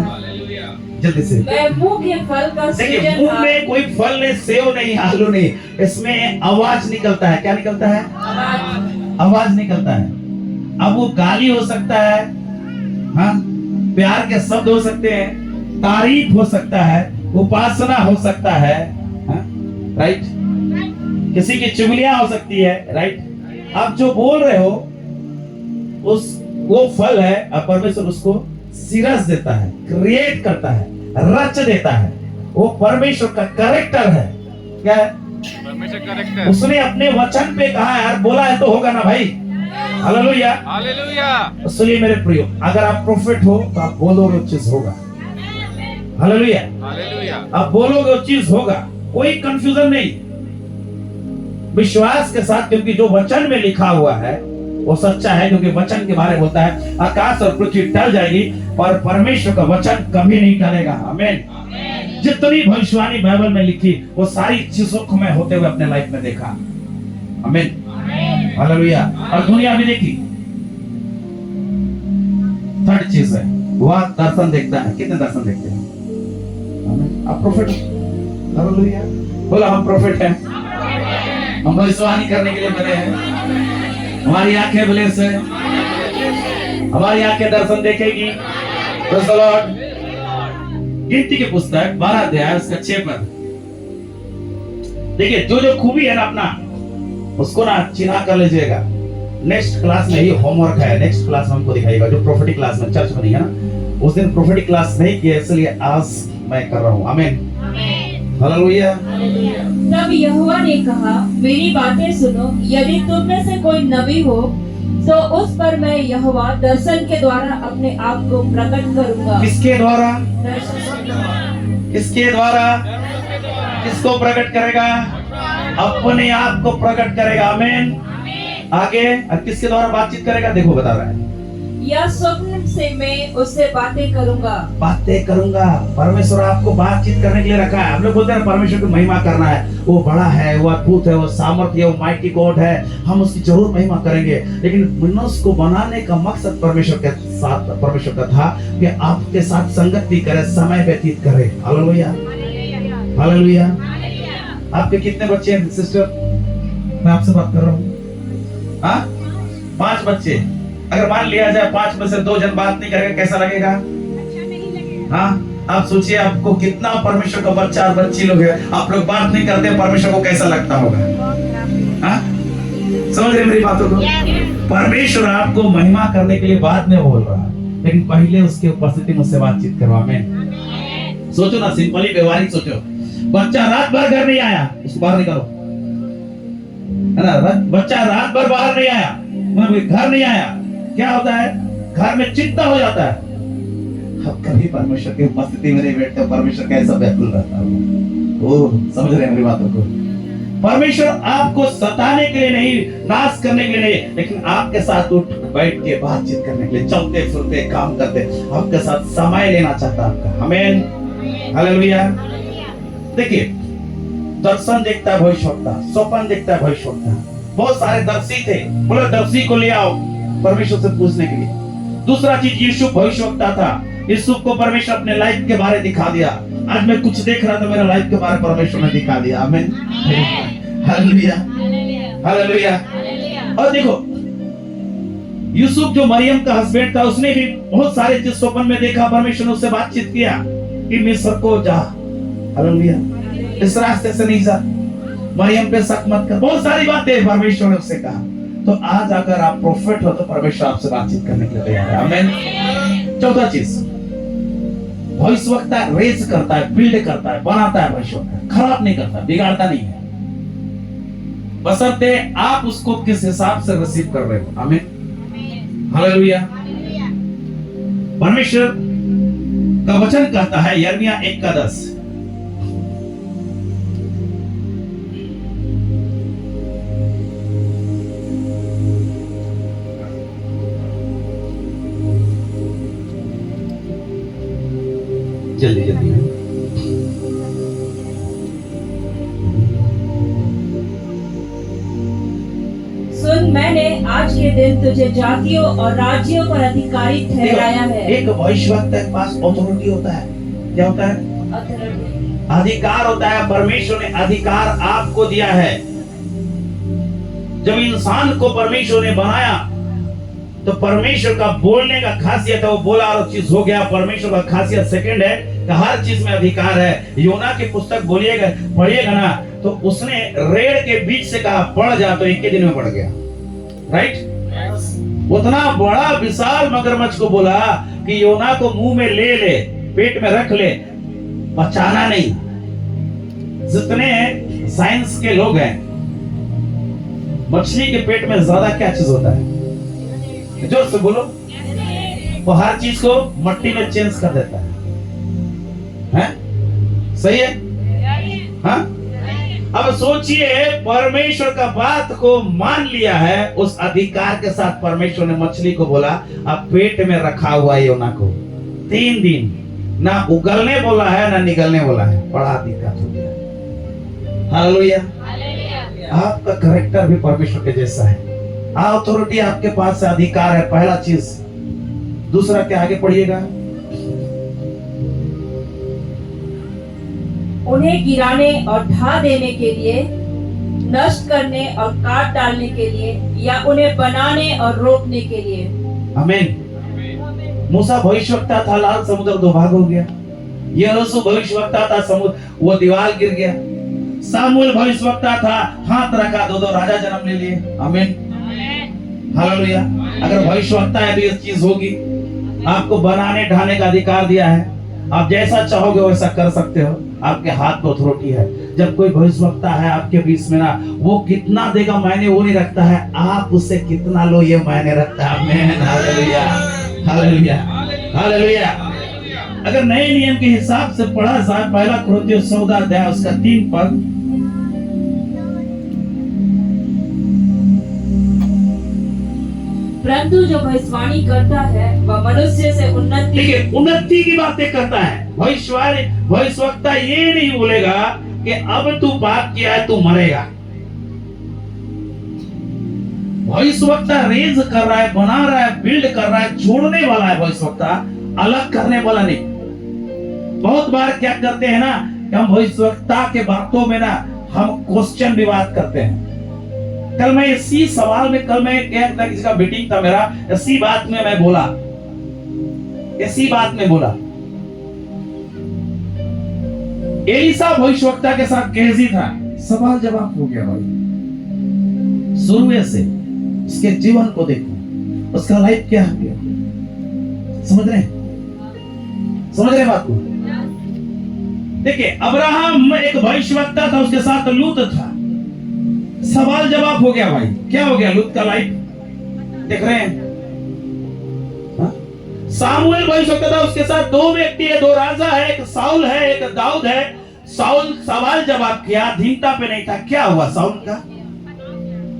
जल्दी से।
मैं मुंह के फल का
देखिए, मुंह में कोई फल नहीं, सेव नहीं, आलू नहीं, इसमें आवाज निकलता है। क्या निकलता है? आवाज निकलता है। अब वो गाली हो सकता है, हाँ, प्यार के शब्द हो सकते हैं, तारीफ हो सकता है, उपासना हो सकता है, हाँ? राइट। किसी की चुगलियां हो सकती है, राइट। आप जो बोल रहे हो उस वो फल है, और परमेश्वर उसको सीरस देता है, क्रिएट करता है, रच देता है। वो परमेश्वर का कैरेक्टर है। क्या है?
परमेश्वर कैरेक्टर।
उसने अपने वचन पे कहा है, यार बोला है तो होगा ना भाई। Hallelujah,
hallelujah.
इसलिए मेरे प्रियो, अगर आप प्रोफेट हो तो आप बोलोगे वो चीज होगा। Hallelujah,
hallelujah.
आप बोलोगे वो चीज होगा, कोई कंफ्यूजन नहीं। विश्वास के साथ, क्योंकि जो वचन में लिखा हुआ है वो सच्चा है, क्योंकि वचन के बारे में होता है आकाश और पृथ्वी टल जाएगी पर परमेश्वर का वचन कभी नहीं टलेगा। आमीन। जितनी भविष्यवाणी बाइबल में लिखी वो सारी चीजों को मैं होते हुए अपने लाइफ में देखा। आमीन। हालेलुया। और दुनिया भी देखी। थर्ड चीज है, वह दर्शन देखता है। कितने दर्शन देखते हैं? आमीन। आप प्रोफेट हो? हालेलुया। बोला हम प्रोफेट हैं, हम भविष्यवाणी करने के लिए बने हैं। हमारी आंखें ब्लेस है, हमारी आंखें दर्शन देखेगी। Praise the Lord। गिनती की पुस्तक 12 अध्याय उसका 6 पद। देखिए, जो जो खूबी है ना अपना, उसको ना चिन्हा कर लीजिएगा। नेक्स्ट क्लास में ये होमवर्क है, नेक्स्ट क्लास में हमको दिखाएगा। जो प्रोफेटिक क्लास में चर्च में नहीं है ना, उस दिन प्रोफेटिक क्लास नहीं किया, इसलिए आज मैं कर रहा हूँ। आमीन। हालेलुया।
तब यहोवा ने कहा, मेरी बातें सुनो, यदि तुम में से कोई नबी हो तो उस पर मैं यहोवा दर्शन के द्वारा अपने आप को प्रकट करूंगा।
किसके द्वारा?
दर्शन।
किसके द्वारा? किसको प्रकट करेगा? अपने आप को प्रकट करेगा। आमीन। आगे किसके द्वारा बातचीत करेगा? देखो बता रहा है,
या स्वप्न से मैं उससे बातें करूंगा।
बातें करूंगा। परमेश्वर आपको बातचीत करने के लिए रखा है। हम लोग बोलते हैं परमेश्वर की महिमा करना है, वो बड़ा है, वो अद्भुत है, वो सामर्थ्य है, वो माइटी गॉड है, हम उसकी जरूर महिमा करेंगे। लेकिन मनुष्य को बनाने का मकसद परमेश्वर के साथ, परमेश्वर का था कि आपके साथ संगति करे, समय व्यतीत करे। Hallelujah, hallelujah. आपके कितने बच्चे हैं सिस्टर? मैं आपसे बात कर रहा हूँ। हाँ, 5 बच्चे। अगर मान लिया जाए 5 में से 2 जन बात नहीं करेंगे, कैसा लगेगा? अच्छा नहीं लगेगा। हाँ, आप सोचिए आपको कितना परमेश्वर का बच्चा और बच्ची लोग है, आप लोग बात नहीं करते, परमेश्वर को कैसा लगता होगा? हाँ, समझ रहे मेरी बातों को? परमेश्वर आपको महिमा करने के लिए बाद में बोल रहा है, लेकिन पहले उसके उपस्थिति में उससे बातचीत करवा। आमीन। सोचो ना, सिंपली व्यवहारिक सोचो। बच्चा रात भर घर नहीं आया, उसको बाहर निकालो, है ना? बच्चा रात भर बाहर नहीं आया, घर नहीं आया, क्या होता है? घर में चिंता हो जाता है। अब कभी परमेश्वर की उपस्थिति में नहीं बैठते, परमेश्वर कैसा व्याकुल रहता है। ओ, समझ रहे हैं मेरी बातों को? परमेश्वर आपको सताने के लिए नहीं, नाश करने के लिए नहीं, लेकिन आपके साथ उठ बैठ के बातचीत करने के लिए, चलते फिरते काम करते, आपके साथ समय लेना चाहता आपका। आमीन। हालेलुया। देखिए, दर्शन देखता है भविष्यवक्ता, स्वप्न देखता है भविष्यवक्ता। बहुत सारे दर्शी थे, बोले दर्शी को ले आओ परमेश्वर से पूछने के लिए। दूसरा चीज, यूसुफ भविष्यवक्ता था। यूसुफ को परमेश्वर अपने लाइफ के बारे दिखा दिया। आज मैं कुछ देख रहा था, मेरा लाइफ के बारे परमेश्वर ने दिखा दिया। आमीन। Hallelujah, hallelujah. और देखो, यूसुफ जो मरियम का हस्बैंड था, उसने भी बहुत सारे चीज स्वप्न में देखा, परमेश्वर ने उससे बातचीत किया कि मिस्र को जा। हालेलुया। इस रास्ते से नहीं जा, मरियम पे शक मत कर, बहुत सारी बातें परमेश्वर ने उससे कहा। तो आज अगर आप प्रोफेट हो तो परमेश्वर आपसे बातचीत करने के लिए तैयार है। आमीन। चौथा चीज, भविष्यवक्ता रेज करता है, बिल्ड करता है, बनाता है। भविष्यवक्ता खराब नहीं करता, बिगाड़ता नहीं है, बशर्ते आप उसको किस हिसाब से रिसीव कर रहे हो। आमीन, हालेलुया। परमेश्वर का वचन कहता है यिर्मयाह 1:10, जल्दी जल्दी।
सुन, मैंने आज के दिन तुझे जातियों और राज्यों पर अधिकारी ठहराया है।
एक भविष्यवक्ता के पास ऑथोरिटी होता है। क्या होता है?
Authority।
अधिकार होता है। परमेश्वर ने अधिकार आपको दिया है। जब इंसान को परमेश्वर ने बनाया तो परमेश्वर का बोलने का खासियत है, वो बोला और चीज हो गया। परमेश्वर का खासियत सेकंड है कि हर चीज में अधिकार है। योना की पुस्तक पढ़िएगा ना, तो उसने रेड़ के बीच से कहा पड़ जा, तो एक ही दिन में पड़ गया। राइट? उतना बड़ा विशाल मगरमच्छ को बोला कि योना को मुंह में ले ले, पेट में रख ले, बचाना नहीं। जितने साइंस के लोग हैं, मछली के पेट में ज्यादा क्या चीज होता है? जोर से बोलो। वो हर चीज को मट्टी में चेंज कर देता है। हैं? सही है? हाँ? अब सोचिए, परमेश्वर का बात को मान लिया है, उस अधिकार के साथ परमेश्वर ने मछली को बोला अब पेट में रखा हुआ है योना को 3 दिन, ना उगलने बोला है ना निगलने बोला है। बड़ा दिक्कत हो गया। हालेलुया। आपका कैरेक्टर भी परमेश्वर के जैसा है। अथॉरिटी आपके पास है, अधिकार है, पहला चीज। दूसरा क्या, आगे पढ़िएगा।
उन्हें गिराने और ढा देने के लिए, नष्ट करने और काट डालने के लिए, या उन्हें बनाने और रोकने के लिए।
आमीन। मूसा भविष्यवक्ता था, लाल समुद्र 2 भाग हो गया। यहोशू भविष्यवक्ता था, समुद्र वो दीवार गिर गया। सामुएल भविष्यवक्ता था, हाथ रखा, 2 राजा जन्म ले लिए। आमीन, हालेलुया। अगर भविष्यवक्ता है तो ये चीज होगी। आपको बनाने ढाने का अधिकार दिया है, आप जैसा चाहोगे वैसा कर सकते हो। आपके हाथ में अथॉरिटी है। जब कोई भविष्यवक्ता है आपके बीच में ना, वो कितना देगा मायने वो नहीं रखता है, आप उससे कितना लो ये मायने रखता है। आमीन, हालेलुया, हालेलुया, हालेलुया। अगर नए नियम के हिसाब से पढ़ा जाए, 1 कुरिन्थियों 14 अध्याय उसका 3 पद,
परंतु जो भविष्यवाणी करता है वह मनुष्य से उन्नति,
देखिए उन्नति की बातें करता है। भविष्यवक्ता ये नहीं बोलेगा कि अब तू पाप किया है तू मरेगा। भविष्यवक्ता रेज कर रहा है, बना रहा है, बिल्ड कर रहा है, जोड़ने वाला है। भविष्यवक्ता अलग करने वाला नहीं। बहुत बार क्या करते हैं ना, हम भविष्यवक्ता के बातों में ना हम क्वेश्चन विवाद करते हैं। कल मैं इसी सवाल में, कल मैं किसी का मीटिंग था मेरा, इसी बात में मैं बोला, इसी बात में बोला। एलिसा भविष्यवक्ता के साथ गेहजी था, सवाल जवाब हो गया भाई। शुरू से उसके जीवन को देखो, उसका लाइफ क्या हो गया। समझ रहे बात को? देखिए अब्राहम एक भविष्यवक्ता था, उसके साथ लूत था, सवाल जवाब हो गया भाई। क्या हो गया लूत का लाइफ? देख रहे हैं। सामुएल भविष्यवक्ता था, उसके साथ 2 व्यक्ति है, 2 राजा है, एक साउल है, एक दाऊद है। साउल सवाल जवाब किया, धीनता पे नहीं था। क्या हुआ साउल का?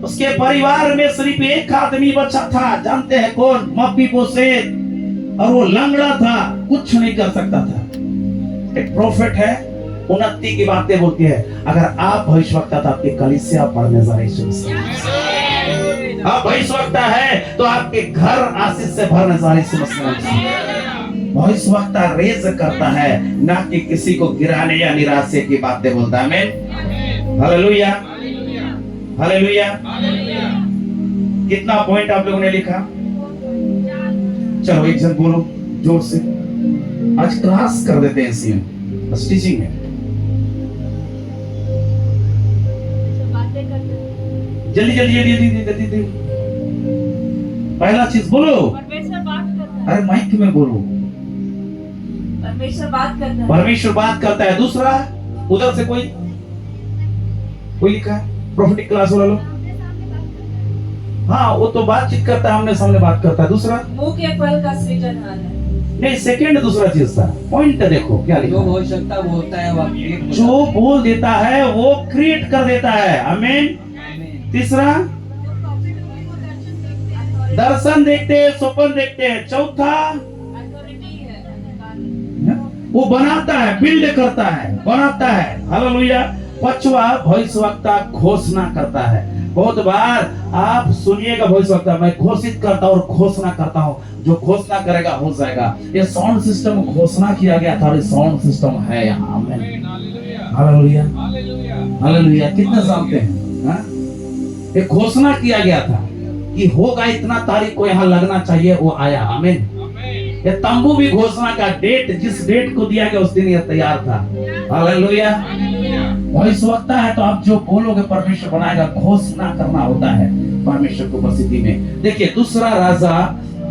उसके परिवार में सिर्फ एक आदमी बचा था, जानते हैं कौन? मपीबोशेत, और वो लंगड़ा था, कुछ नहीं कर सकता था। एक प्रोफेट है, उन्नति की बातें बोलती है। अगर आप भविष्यवक्ता था, आपकी कलीसिया पढ़ने जा रही है। आप भविष्यवक्ता है तो आपके घर आशीष से भरने जा रही है। भविष्यवक्ता रेज करता है, ना कि किसी को गिराने या निराशे की बातें बोलता है। आमीन, हालेलुया, हालेलुया। कितना पॉइंट आप लोगों ने लिखा? चलो एक जन बोलो जोर से। आज क्लास कर देते हैं, इसी में बस टीचिंग है। जल्दी जल्दी जल्दी जल्दी जल्दी जल्दी पहला चीज बोलो,
परमेश्वर बात करता है।
अरे माइक में बोलो,
परमेश्वर बात करता है।
परमेश्वर बात करता है। दूसरा, उधर से कोई लिखा है, प्रोफेटिक क्लास वाला लोग, हाँ वो तो बातचीत करता है, हमने सामने बात करता है। दूसरा,
मुंह के फल का सृजनहार है।
नहीं सेकंड दूसरा चीज था, पॉइंट देखो क्या लिखा
जो
है।
हो सकता वो होता है, वो create होता
जो बोल देता है वो क्रिएट कर देता है। आमीन।
है।
तीसरा, दर्शन देखते हैं, स्वप्न देखते हैं। चौथा,
अथॉरिटी है।
वो बनाता है, बिल्ड करता है, बनाता है। हालेलुया। पांचवा, भविष्यवक्ता घोषणा करता है। बहुत बार आप सुनिएगा, भविष्यवक्ता मैं घोषित करता हूं और घोषणा करता हूं, जो घोषणा करेगा हो जाएगा। ये साउंड सिस्टम घोषणा किया गया था और ये साउंड सिस्टम है यहाँ। आमीन। Hallelujah, hallelujah. कितने जानते हैं? हाँ? ये घोषणा किया गया था कि होगा, इतना तारीख को यहाँ लगना चाहिए, वो आया। आमीन। ये तंबू भी घोषणा का डेट, जिस डेट को दिया गया उस दिन ये तैयार था। हालेलुया। भविष्यवक्ता है तो आप जो बोलोगे परमेश्वर बनाएगा। घोषणा करना होता है परमेश्वर को उपस्थिति में। देखिए दूसरा राजा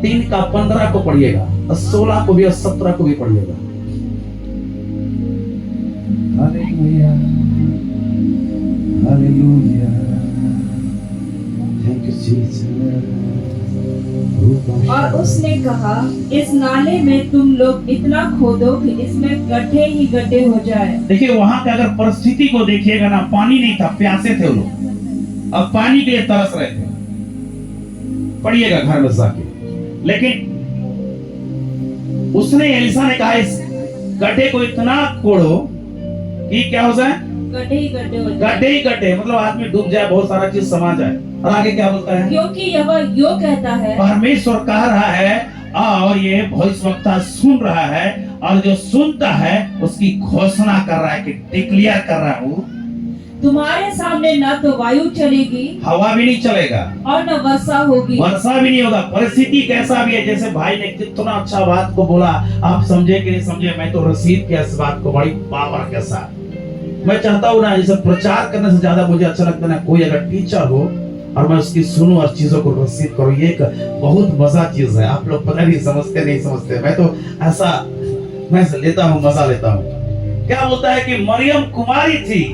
3:15 को पढ़िएगा, 16 को भी और 17 को भी पढ़िएगा। Hallelujah, hallelujah. Thank you Jesus.
और उसने कहा, इस नाले में तुम लोग इतना खोदो कि इसमें गड्ढे ही गड्ढे हो जाए।
देखिए वहां के अगर परिस्थिति को देखिएगा ना, पानी नहीं था, प्यासे थे वो लोग, अब पानी के लिए तरस रहे थे। पढ़िएगा घर में जाके। लेकिन उसने, एलिसा ने कहा, इस गड्ढे को इतना कोड़ो कि क्या हो जाए,
गड्ढे ही गड्ढे हो जाए।
गड्ढे ही गड्ढे, मतलब आदमी डूब जाए, बहुत सारा चीज समा जाए। और आगे क्या बोलता है?
क्योंकि यह यो कहता है,
परमेश्वर कह रहा है और ये भविष्यवक्ता सुन रहा है, और जो सुनता है उसकी घोषणा कर रहा है कि डिक्लेयर कर रहा हूँ,
तुम्हारे सामने न तो वायु चलेगी
हवा भी नहीं चलेगा
और न वर्षा होगी।
वर्षा भी नहीं होगा। परिस्थिति कैसा भी है, जैसे भाई ने कितना अच्छा बात को बोला, आप समझे कि नहीं समझे, मैं तो रसीद किया इस बात को बड़ी पावर के साथ। मैं चाहता हूँ ना, जैसे प्रचार करने से ज्यादा मुझे अच्छा लगता है ना, कोई अगर टीचर हो और मैं उसकी सुनूं और चीजों को रसीद करूं, ये एक बहुत मजा चीज है। आप लोग पता नहीं समझते नहीं समझते, मैं तो ऐसा मैं लेता हूँ, मजा लेता हूँ। क्या बोलता है कि मरियम कुमारी थी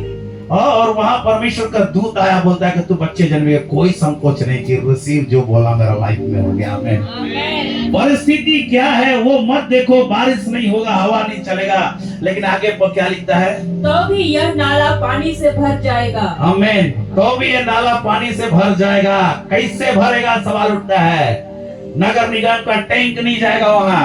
और वहां परमेश्वर का दूत आया, बोलता है कि तू बच्चे जन्मे, कोई संकोच नहीं कि रिसीव जो बोला मेरा लाइफ में हो गया। आमीन। परिस्थिति क्या है वो मत देखो, बारिश नहीं होगा, हवा नहीं चलेगा, लेकिन आगे पर क्या लिखता है?
तो भी यह नाला पानी से भर जाएगा।
आमीन। तो भी ये नाला पानी से भर जाएगा। कैसे भरेगा सवाल उठता है। नगर निगम का टैंक नहीं जाएगा वहां,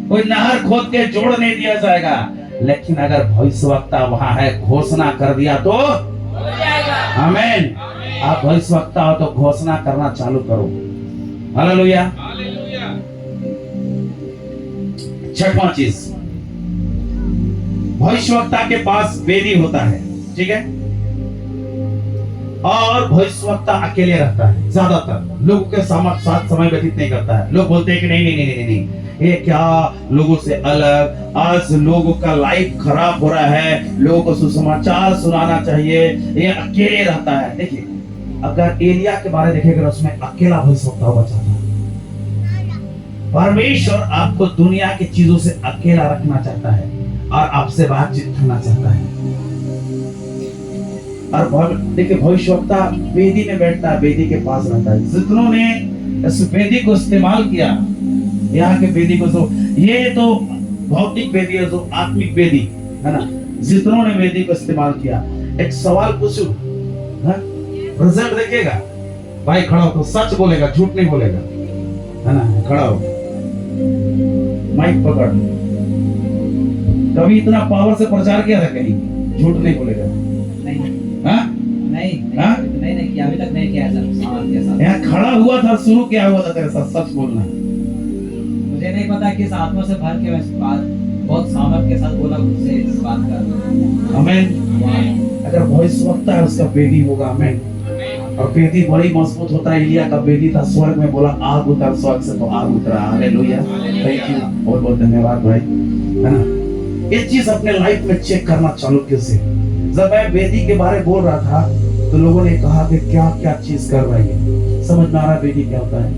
कोई नहर खोद के जोड़ नहीं दिया जाएगा, लेकिन अगर भविष्यवक्ता वहां है, घोषणा कर दिया तो
हो जाएगा।
आमीन। आप भविष्यवक्ता हो तो घोषणा करना चालू करो। हालेलुया। छठवां चीज, भविष्यवक्ता के पास वेदी होता है, ठीक है, और भविष्यवक्ता अकेले रहता है। ज्यादातर लोगों के साथ समय व्यतीत नहीं करता है। लोग बोलते हैं कि नहीं नहीं नहीं नहीं नहीं, ये क्या लोगों से अलग, आज लोगों का लाइफ खराब हो रहा है, लोगों को सुसमाचार सुनाना चाहिए, ये अकेले रहता है। देखिए अगर एलिया के बारे में देखेगा, उसमें अकेला भविष्यवक्ता होगा चाहता है। परमेश्वर आपको दुनिया की चीजों से अकेला रखना चाहता है और आपसे बातचीत करना चाहता है। और देखिए भविष्यवक्ता वेदी में बैठता है, वेदी के पास रहता है। जितनों ने इस वेदी को इस्तेमाल किया, यहाँ के वेदी को, तो ये तो भौतिक वेदी है, जो आत्मिक वेदी है ना, जितनों ने वेदी को इस्तेमाल किया। एक सवाल पूछूं, रिजल्ट देखिएगा। भाई खड़ा हो तो सच बोलेगा, झूठ नहीं बोलेगा, है ना। खड़ा हो, माइक पकड़। कभी इतना पावर से प्रचार किया था कहीं? झूठ नहीं बोलेगा।
नहीं
हाँ?
नहीं
हाँ?
नहीं नहीं किया, अभी तक नहीं किया सर। सामान के साथ
यहाँ खड़ा हुआ था, शुरू क्या हुआ था तेरे साथ? सच बोलना।
मुझे नहीं पता किस आत्मा से भर के मैं इस बात बहुत सामर्थ के साथ बोला मुझसे इस बात का।
आमीन। अगर भविष्यवक्ता है उसका वेदी होगा। आमीन। और वेदी बड़ी मजबूत होता है। एलिया का वेदी था, स्वर्ग में बोला आग उतर, स्वर्ग से तो आग उतरा। हालेलुया। थैंक यू, बहुत बहुत धन्यवाद भाई, है ना। ये चीज अपने लाइफ में चेक करना चालू कैसे। जब मैं वेदी के बारे में बोल रहा था तो लोगों ने कहा कि क्या क्या चीज कर रही है, समझ में आ रहा है वेदी क्या होता है?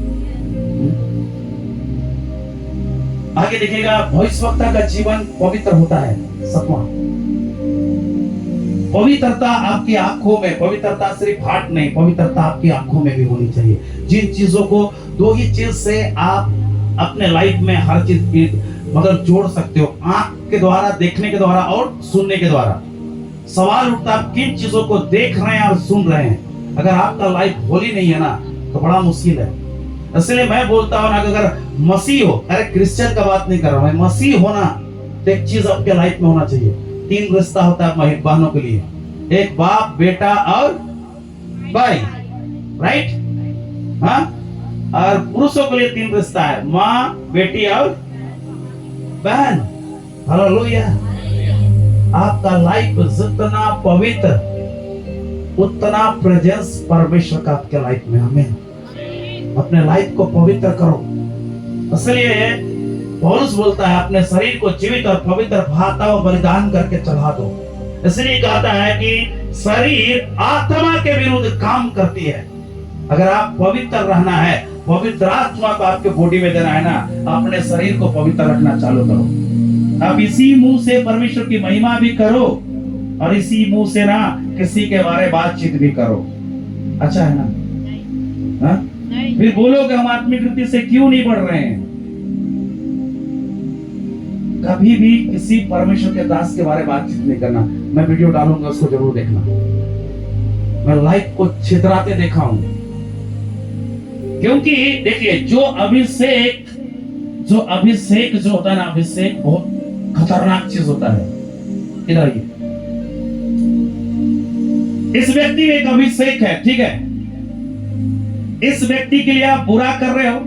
आगे देखिएगा, भविष्यवक्ता का जीवन पवित्र होता है। 7वां, पवित्रता आपकी आंखों में, पवित्रता सिर्फ हार्ट नहीं, पवित्रता आपकी आंखों में भी होनी चाहिए। जिन चीजों को, दो ही चीज से आप अपने लाइफ में हर चीज मतलब जोड़ सकते हो, आंख के द्वारा, देखने के द्वारा और सुनने के द्वारा। सवाल उठता है आप किन चीजों को देख रहे हैं और सुन रहे हैं। अगर आपका लाइफ होली नहीं है ना तो बड़ा मुश्किल है। इसलिए मैं बोलता हूं ना कि अगर मसीह हो, अरे क्रिश्चियन का बात नहीं कर रहा हूं, मसीह होना तो एक चीज आपके लाइफ में होना चाहिए। 3 रिश्ता होता है बहनों के लिए, एक बाप, बेटा और भाई, राइट? हाँ, और पुरुषों के लिए 3 रिश्ता है, माँ, बेटी और बहन। हालेलुया। आपका लाइफ जितना पवित्र उतना प्रेजेंस परमेश्वर का आपके लाइफ में। हमें अपने लाइफ को पवित्र करो। इसलिए पौलुस बोलता है अपने शरीर को जीवित और पवित्र भाता और बलिदान करके चढ़ा दो। इसलिए कहता है कि शरीर आत्मा के विरुद्ध काम करती है। अगर आप पवित्र रहना है, पवित्र आत्मा को आपके बॉडी में देना है ना, अपने शरीर को पवित्र रखना चालू करो। अब इसी मुंह से परमेश्वर की महिमा भी करो और इसी मुंह से ना किसी के बारे बातचीत भी करो। अच्छा है ना? हाँ? फिर बोलोगे हम आत्मिक वृद्धि से क्यों नहीं बढ़ रहे हैं। कभी भी किसी परमेश्वर के दास के बारे में बातचीत नहीं करना। मैं वीडियो डालूंगा, उसको जरूर देखना। मैं लाइफ को छितराते देखा हूं, क्योंकि देखिए जो अभिषेक जो होता है ना, अभिषेक बहुत खतरनाक चीज होता है। इधर आइए, इस व्यक्ति में एक अभिषेक है, ठीक है? इस व्यक्ति के लिए आप बुरा कर रहे हो,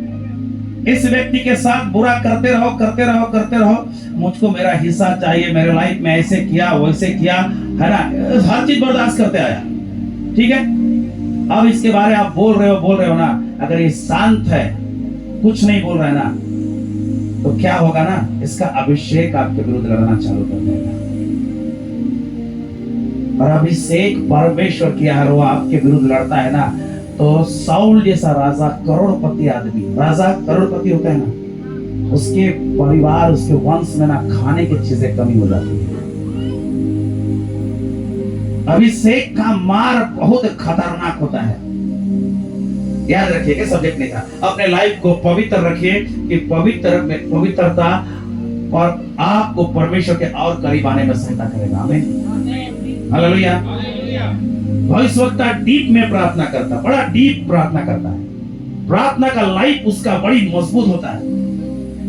इस व्यक्ति के साथ बुरा करते रहो, करते रहो, करते रहो। मुझको मेरा हिस्सा चाहिए, मेरे लाइफ में ऐसे किया, वैसे किया, है ना? हर चीज बर्दाश्त करते आया, ठीक है? अब इसके बारे आप बोल रहे हो ना, अगर ये शांत है, कुछ नहीं बोल रहा है ना, तो क्या होगा ना, इसका अभिषेक आपके विरुद्ध लड़ना चालू कर देगा। और अभिषेक परमेश्वर किया है, वो आपके विरुद्ध लड़ता है ना, तो साउल जैसा राजा, करोड़पति आदमी, राजा करोड़पति होता है ना, उसके परिवार, उसके वंश में ना खाने की चीजें कमी हो जाती है। अभिषेक का मार बहुत खतरनाक होता है। याद रखिएगा, सब्जेक्ट नहीं था। अपने लाइफ को पवित्र रखिए कि पवित्रता और आपको परमेश्वर के और करीब आने में सहायता करेगा। आमीन, हालेलुया। भविष्यवक्ता डीप में प्रार्थना करता, बड़ा डीप प्रार्थना करता है। प्रार्थना का लाइफ उसका बड़ी मजबूत होता है।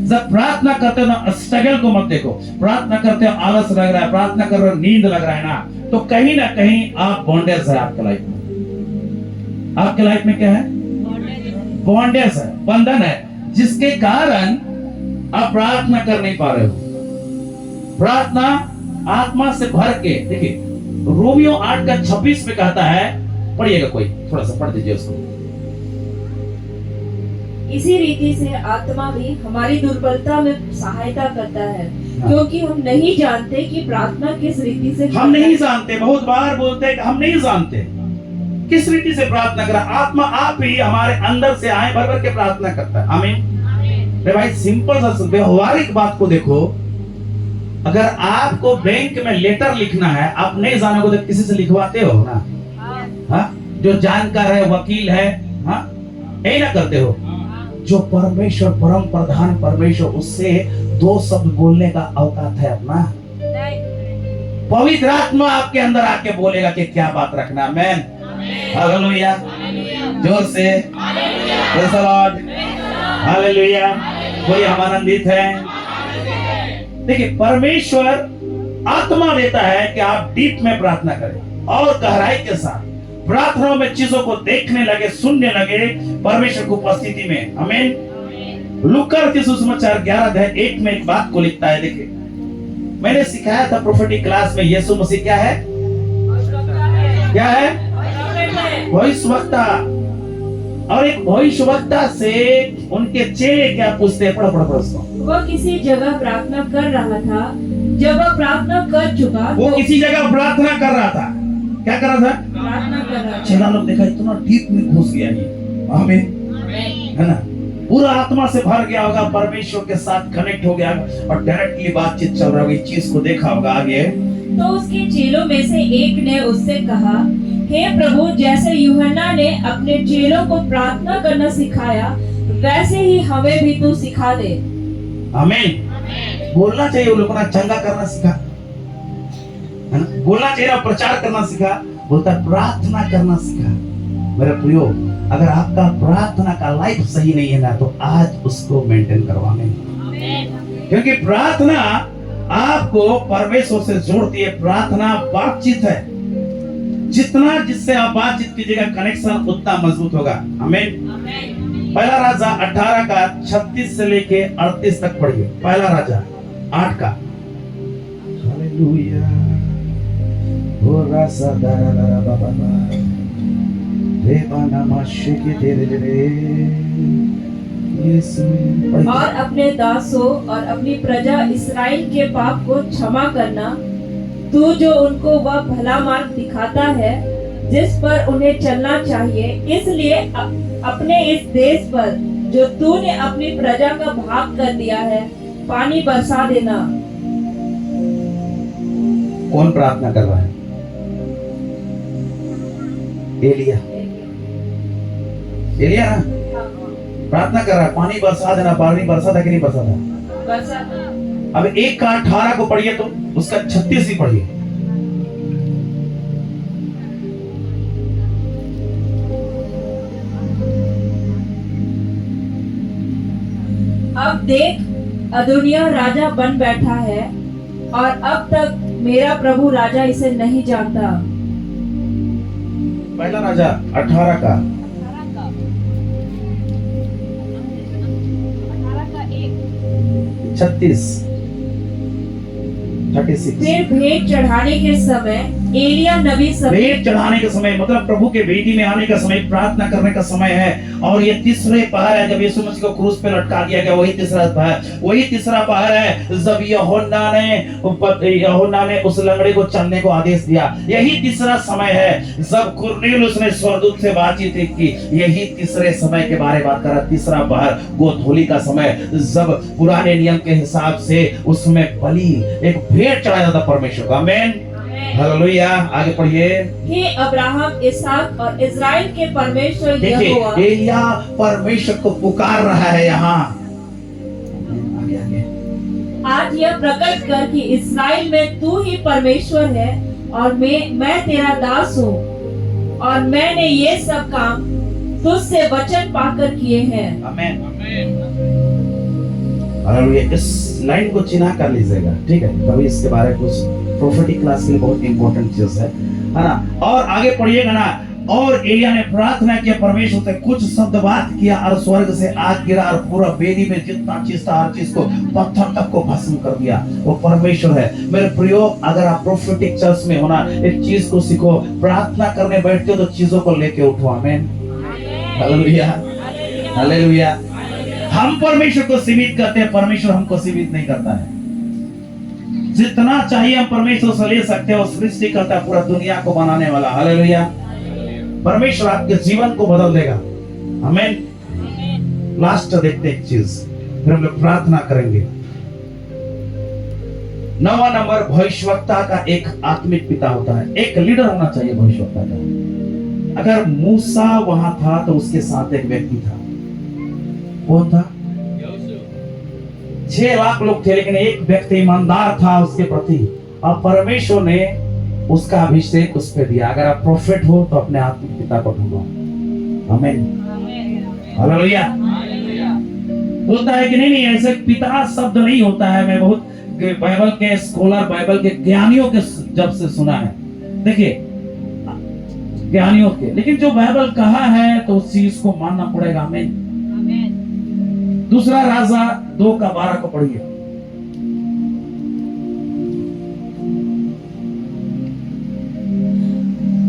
जब प्रार्थना करते हो ना, स्ट्रगल को मत देखो। प्रार्थना करते हो आलस लग रहा है, प्रार्थना कर रहे हो नींद लग रहा है ना, तो कहीं ना कहीं आप बॉन्डेज है आपके लाइफ में। आपके लाइफ में क्या है? बॉन्डेज है, बंधन है, जिसके कारण आप प्रार्थना कर नहीं पा रहे हो। प्रार्थना आत्मा से भर के, देखिए रोमियो 8:26 में कहता है, पढ़िएगा, कोई थोड़ा सा पढ़ दीजिए उसको।
इसी रीति से आत्मा भी हमारी दुर्बलता में सहायता करता है, क्योंकि हम नहीं जानते कि प्रार्थना किस रीति से,
हम नहीं जानते। बहुत बार बोलते हैं कि हम नहीं जानते किस रीति से प्रार्थना करा। आत्मा आप ही हमारे अंदर से आए भर भर के प्रार्थना करता है। आमीन। भाई सिंपल सा व्यवहारिक बात को देखो। अगर आपको बैंक में लेटर लिखना है, आप नहीं जानोगे तो किसी से लिखवाते हो ना? हाँ, जो जानकार है, वकील है, हाँ, यही ना करते हो? जो परमेश्वर, परम प्रधान परमेश्वर, उससे 2 शब्द बोलने का औकात है अपना। पवित्र आत्मा आपके अंदर आके बोलेगा कि क्या बात रखना। आमीन, हालेलुया। जोर से प्रेज़ द लॉर्ड, हालेलुया। कोई हम आनंदित है? देखिए परमेश्वर आत्मा देता है कि आप डीप में प्रार्थना करें और गहराई के साथ प्रार्थनाओं में चीजों को देखने लगे, सुनने लगे परमेश्वर की उपस्थिति में। आमीन। लूका सुसमाचार 11:1 में एक बात को लिखता है। देखिए मैंने सिखाया था प्रोफेटिक क्लास में, यीशु मसीह क्या है? क्या है? भविष्यवक्ता। और एक भविष्यवक्ता से उनके चेले क्या पूछते हैं? पढ़ो उसको।
वह किसी जगह प्रार्थना कर रहा था। जब वह प्रार्थना कर चुका,
वो किसी जगह प्रार्थना कर रहा था। क्या कर रहा था?
प्रार्थना कर रहा था।
चेला लोग देखा इतना डीप में घुस गया ये। आमीन, है ना? पूरा आत्मा से भर गया होगा, परमेश्वर के साथ कनेक्ट हो गया और डायरेक्टली बातचीत चल रहा होगी, चीज को देखा होगा। आगे
तो उसके चेलों में से एक ने उससे कहा, हे प्रभु, जैसे यूहन्ना ने अपने चेलों को प्रार्थना करना सिखाया, वैसे ही हमें भी तू सिखा दे।
आमीन। बोलना चाहिए, वो लोगों ने चंगा करना सीखा, है ना? बोलना चाहिए, प्रचार करना सीखा, बोलता प्रार्थना करना सीखा। मेरे प्रियो, अगर आपका प्रार्थना का लाइफ सही नहीं है ना, तो आज उसको मेंटेन करवाने, क्योंकि प्रार्थना आपको परमेश्वर से जोड़ती है। प्रार्थना बातचीत है, जितना जिससे आप बातचीत कीजिएगा कनेक्शन उतना मजबूत होगा। आमीन। पहला राजा 18 का 36 से लेके 38 तक पढ़िए। पहला राजा 8 का। हालेलुया। ओ रासा दारा दारा बाबा रे बाना माशे के तेरे रे यीशु।
और अपने दासों और अपनी प्रजा इस्राएल के पाप को क्षमा करना, तू जो उनको वह भला मार्ग दिखाता है जिस पर उन्हें चलना चाहिए, इसलिए अपने इस देश पर जो तूने अपनी प्रजा का भाग कर दिया है, पानी बरसा देना।
कौन प्रार्थना कर रहा है? एलिया। एलिया ना प्रार्थना कर रहा है, पानी बरसा देना। पानी बरसा था कि नहीं बरसा था?
बरसा।
अब 1 का 18 को पढ़िए, तो उसका 36 ही पढ़िए।
अब देख, अदोनिया राजा बन बैठा है और अब तक मेरा प्रभु राजा इसे नहीं जानता।
पहला राजा 18 का 36
फिर भेंट चढ़ाने के समय एलिया नबी
भेंट चढ़ाने के समय मतलब प्रभु के वेदी में आने का समय, प्रार्थना करने का समय है। और ये तीसरे पहर है, जब यीशु मसीह को क्रूस पे लटका दिया गया, वही तीसरा पहर है जब यूहन्ना ने उस लंगड़े को चलने को आदेश दिया। यही तीसरा समय है जब कुरनेलियुस ने स्वर्गदूत से बातचीत की। यही तीसरे समय के बारे में बात कर रहा। तीसरा पहर गोधूली का समय, जब पुराने नियम के हिसाब से उसमें बलि, एक भेंट चढ़ाया जाता परमेश्वर का। आमीन। हालेलुया। आगे पढ़िए।
हे अब्राहम, इसहाक और इजराइल के परमेश्वर
देखिए,
यहोवा।
एलिया परमेश्वर को पुकार रहा है यहाँ। आगे आगे।
आज यह प्रकट कर कि इस्राएल में तू ही परमेश्वर है और मैं तेरा दास हूँ, और मैंने ये सब काम तुझसे वचन पाकर किए हैं।
आमीन। हालेलुया। इस लाइन को चिन्ह कर लीजिएगा, ठीक है? कभी इसके बारे में कुछ प्रोफेटिक क्लास के लिए बहुत इंपॉर्टेंट चीज है ना? और आगे पढ़िएगा ना। और एलिया ने प्रार्थना किया परमेश्वर से, कुछ शब्द बात किया और स्वर्ग से आग गिरा और पूरा वेदी में जितना चीज था हर चीज को, पत्थर तक को भस्म कर दिया। वो परमेश्वर है। मेरे प्रियो, अगर आप प्रोफेटिक चर्च में होना, एक चीज को सीखो, प्रार्थना करने बैठते हो तो चीजों को लेके उठो। आमीन। हालेलुया। हालेलुया। हम परमेश्वर को सीमित करते हैं, परमेश्वर हमको सीमित नहीं करता है। जितना चाहिए हम परमेश्वर से ले सकते हैं। वो सृष्टि करता है पूरा दुनिया को बनाने वाला। हालेलुया। परमेश्वर आपके जीवन को बदल देगा। आमीन। लास्ट देखते एक चीज, फिर हम लोग प्रार्थना करेंगे। 9वां नंबर, भविष्यवक्ता का एक आत्मिक पिता होता है। एक लीडर होना चाहिए भविष्यवक्ता का। अगर मूसा वहां था तो उसके साथ एक व्यक्ति था। कौन था? 6 लाख लोग थे, लेकिन एक व्यक्ति ईमानदार था उसके प्रति, और परमेश्वर ने उसका अभिषेक उस पर दिया। अगर आप प्रोफेट हो तो अपने आत्मिक पिता को ढूंढो। आमीन। हालेलुया। बोलता है कि नहीं, ऐसे पिता शब्द नहीं होता है। मैं बहुत बाइबल के स्कॉलर, बाइबल के ज्ञानियों के जब से सुना है, देखिए ज्ञानियों के, लेकिन जो बाइबल कहा है तो उस चीज को मानना पड़ेगा। आमीन। दूसरा राजा 2 का 12 को पढ़िए।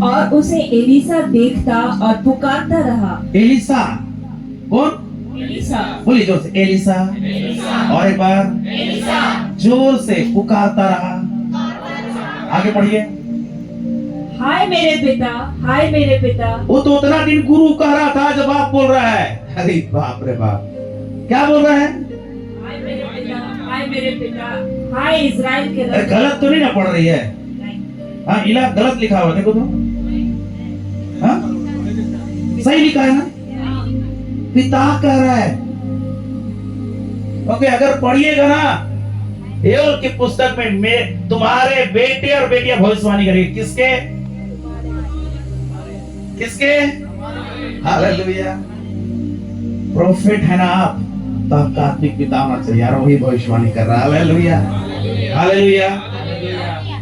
और उसे एलिसा देखता और पुकारता रहा।
एलिसा कौन?
एलिसा।
बोलिए जोर से, एलिसा। और एक बार
एलिसा।
जोर से पुकारता रहा। आगे पढ़िए।
हाय मेरे पिता, हाय मेरे पिता।
वो तो उतना दिन गुरु कह रहा था, जब आप बोल रहा है। अरे बाप रे बाप। क्या बोल रहा है?
हाय मेरे पिता, हाय मेरे पिता, हाय इज़राइल के
अरे
राजा।
गलत तो नहीं ना पढ़ रही है? हाँ, इला गलत लिखा हुआ देखो तो। हाँ, सही लिखा है ना? पिता कह रहा है। ओके, अगर पढ़िएगा ना योएल की पुस्तक में तुम्हारे बेटे और बेटियां भविष्यवाणी करेंगे। किसके? किसके? हालेलुया। प्रोफेट है ना आप, तो आपका आत्मिक पिता होना चाहिए यार, वही भविष्यवाणी कर रहा है। Hallelujah, hallelujah,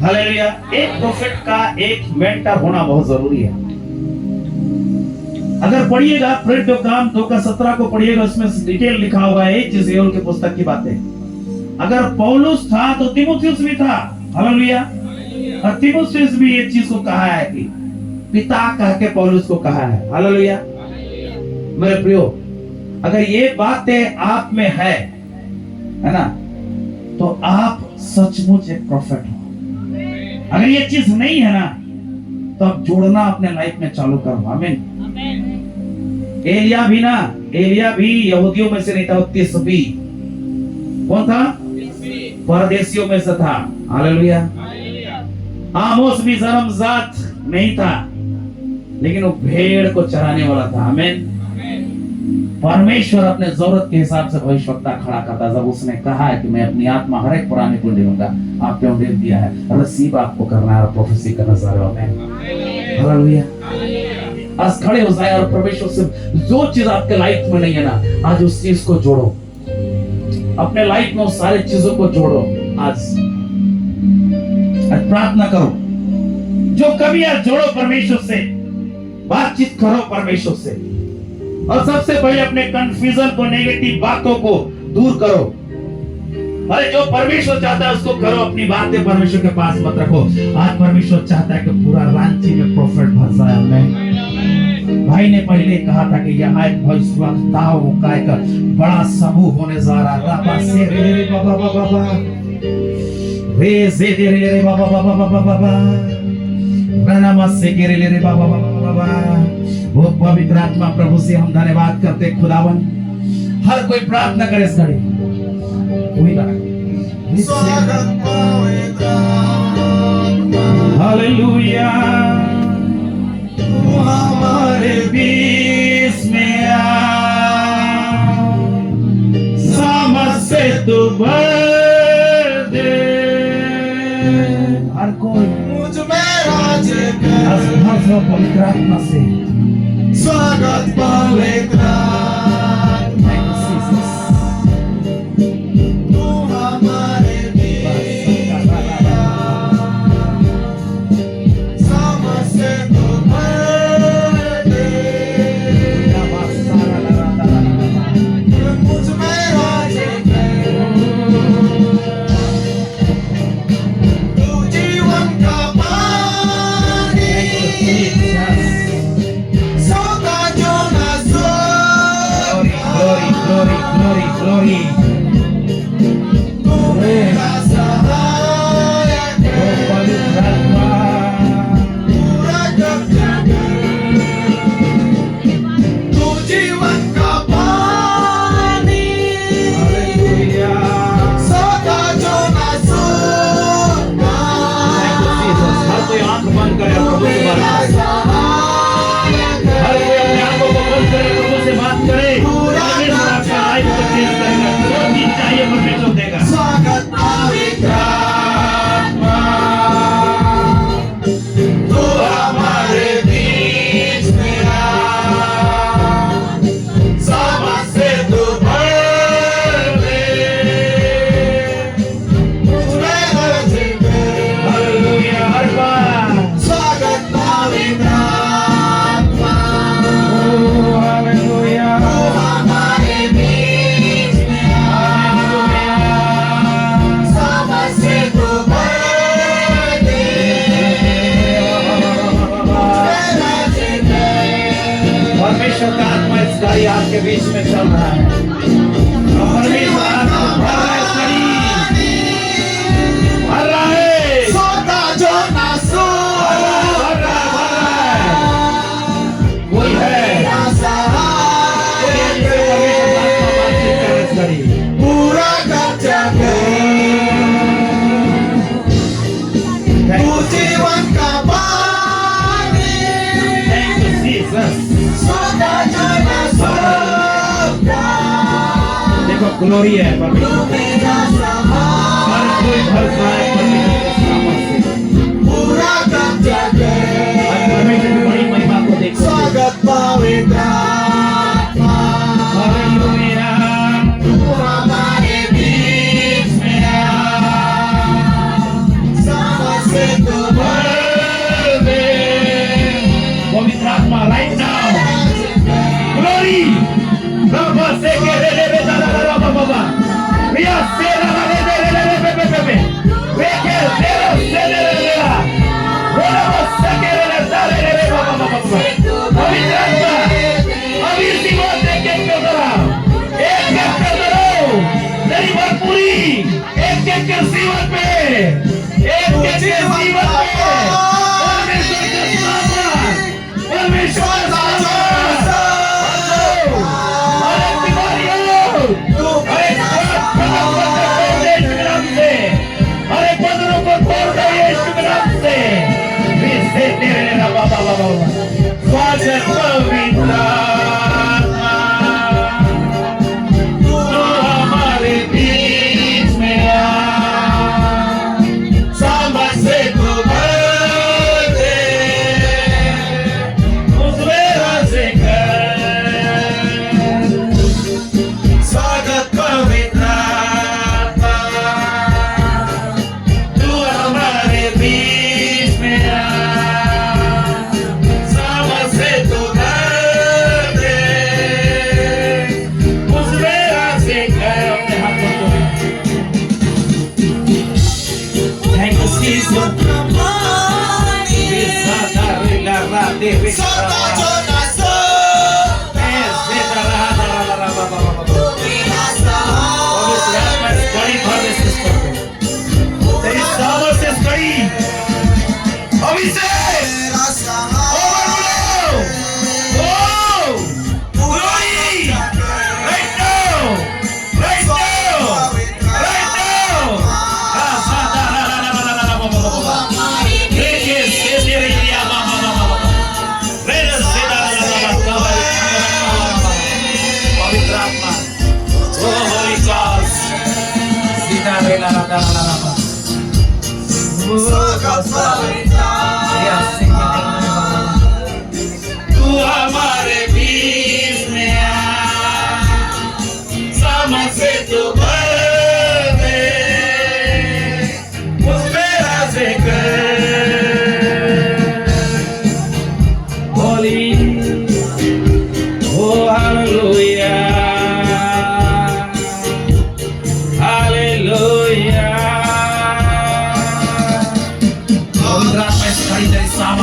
hallelujah. एक प्रोफेट का एक मेंटर होना बहुत जरूरी है। अगर पढ़िएगा प्रेरित काम 2:17 को पढ़िएगा, उसमें डिटेल लिखा होगा एक चीज योएल की पुस्तक की बातें। अगर पौलुस था तो तीमुथियुस भी था। हालेलुया। और तीमुथियुस भी एक चीज को कहा है कि पिता कह के पौलुस को कहा है। हालेलुया। मेरे प्रियो, अगर ये बातें आप में है ना, तो आप सचमुच एक प्रोफेट हो। अगर ये चीज नहीं है ना, तो आप जोड़ना अपने लाइफ में चालू करो। आमीन। एलिया भी यहूदियों में से नहीं था, वो तिस्बी। कौन था? परदेशियों में से था। हालेलुया। आमोस भी जन्मजात नहीं था, लेकिन वो भेड़ को चराने वाला था। आमीन। परमेश्वर अपने जरूरत के हिसाब से भविष्यवक्ता खड़ा करता। जब उसने कहा है कि मैं अपनी आत्मा हर एक पुराने को दूंगा, आपने उम्मीद दिया है, रिसीव आपको करना है और प्रोफेसी करना जरूरी है। हालेलुया। आज खड़े हो जाए और परमेश्वर से जो चीज आपके लाइफ में नहीं है ना, आज उस चीज को जोड़ो। अपने लाइफ में उस सारी चीजों को जोड़ो। आज प्रार्थना करो, जो कभी आज जोड़ो परमेश्वर से, बातचीत करो परमेश्वर से, और सबसे पहले अपने कंफ्यूजन को, नेगेटिव बातों को दूर करो। अरे जो परमेश्वर चाहता है उसको करो, अपनी बातें परमेश्वर के पास मत रखो। आज परमेश्वर चाहता है कि पूरा रांची में प्रोफेट भर जाए। हमें भाई ने पहले कहा था कि यहाँ एक भविष्यवक्ताओं का एक बड़ा समूह होने जा रहा है। बाबा से रे बाबा बाबा बाबा रे से रे बाबा बाबा बाबा बाबा नाम से रे बाबा बाबा बाबा। वो पवित्र आत्मा प्रभु से हम धन्यवाद करते खुदावन। हर कोई प्रार्थना करे इस घड़ी। वही हालेलुया। हमारे बीच में आ, समझ से तू भर दे। हर कोई मुझ में राज कर, पवित्र आत्मा से स्वागत पवित्र। आपके बीच में चल रहा है। परमेश्वर आपको भर रहा है, भर रहा है, सोता जो ना सो, भर रहा है, कोई है, कोई है, परमेश्वर बातचीत कर देखो ग्लोरी है परमेश्वर, हर कोई भर जाए परमेश्वर के सामर्थ से। आज परमेश्वर की बड़ी महिमा को देखो।
स्वागत पवित्र आत्मा,
हालेलुया।
तू हमारे बीच में आ, सामर्थ से तू भर दे।
पवित्र आत्मा राइट नाउ ग्लोरी बाबा से के रे रे दा दा दा बाबा रिया से रा रा रे रे रे रे पे पे पे वे के से रा से रे रे रे वो ना से के रे रे दा रे रे रे बाबा बाबा पवित्र आत्मा अभी इसी बात देख के क्यों करा एक एक कर दो तेरी बात पूरी एक एक के जीवन पे एक एक के जीवन पे परमेश्वर के सामर्थ अरे बीमारियों अरे यीशु के नाम से अरे बंधनों को तोड़ दो यीशु के नाम से से तेरे लिए बाबा बाबा स्वागत पवित्र आत्मा, तू हमारे बीच में आ, सामर्थ से तू भर दे, उसमें राज़ कर। स्वागत पवित्र आत्मा, तू हमारे बीच में आ, सामर्थ से तू भर दे, उसमें राज़ कर। अपने हाथों को थैंक यू जीसस। तू हमारे बीच में आ, सामर्थ से तू भर दे, उसमें राज़ कर। होली ओ हालेलुया हालेलुया। पवित्र आत्मा इस घड़ी तेरी सामर्थ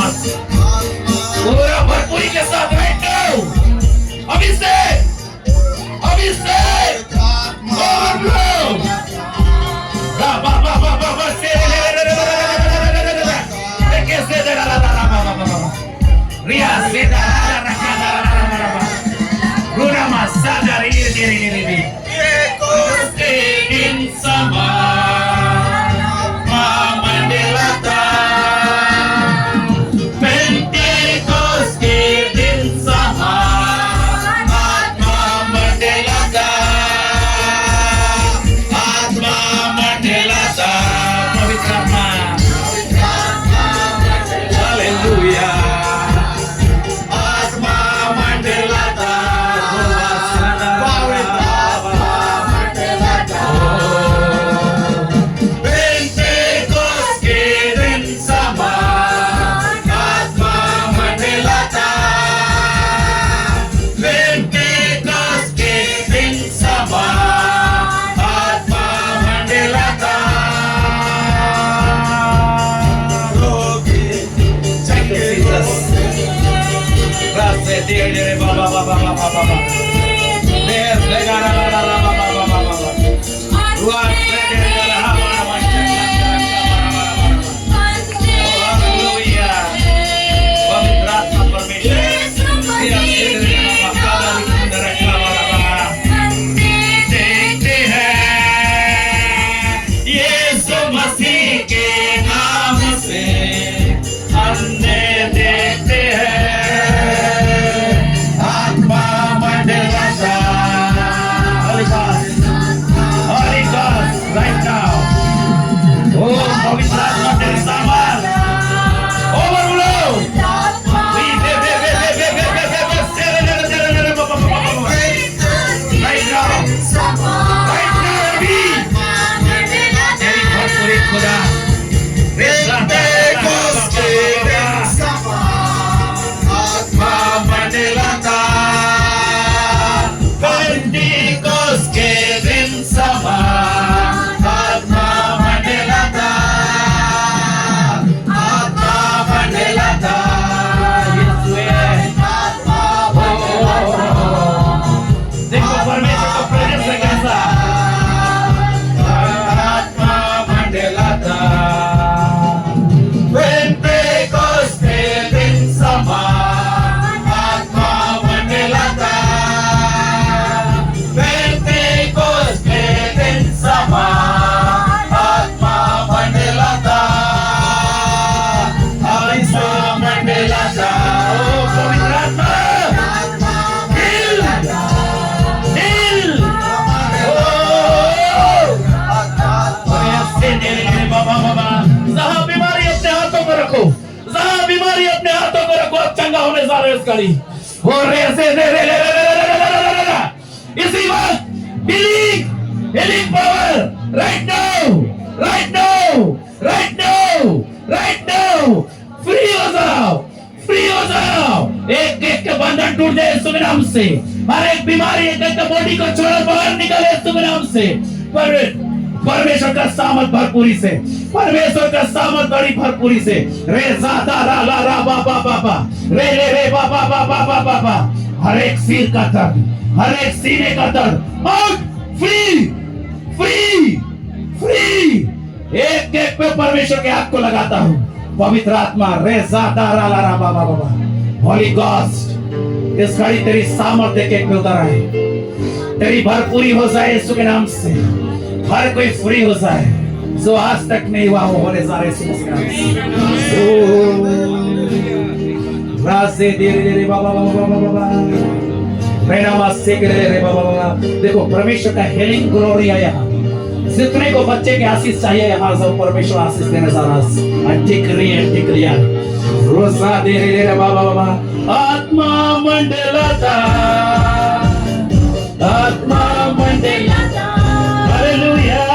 होने जा रहे उसका हो रहे से इसी वक्त healing power right now free हो जाओ एक एक के बंधन टूट जाए यीशु के नाम से हर एक बीमारी एक एक बॉडी को छोड़ बाहर निकले यीशु के नाम से परमेश्वर का सामर्थ भरपूरी से परमेश्वर का सामर्थ बड़ी भरपूरी से रे ज़ादा रा ला रा बा बा बा बा रे रे रे बा बा बा बा बा बा बा हर एक सिर का दर्द हर एक सीने का दर्द आउट फ्री एक एक पे परमेश्वर के हाथ को लगाता हूँ पवित्र आत्मा रे ज़ादा रा ला रा बा बा बा होली गॉस्ट इस घड़ी तेरी सामर्थ्य एक पे उतर आए तेरी भरपूरी हो जाए यीशु के नाम से हर कोई फ्री हो जाए जो आज तक नहीं हुआ वो होने जा रहे यीशु के नाम से रासे धीरे धीरे बाबा बाबा बाबा मेरा मासे के रे बाबा बाबा देखो परमेश्वर का हीलिंग ग्लोरी आया जितने को बच्चे के आशीष चाहिए यहाँ सब परमेश्वर आशीष देने जा रहा है टिकरिया रोजा दे रे बाबा बाबा आत्मा मंडलता हालेलुया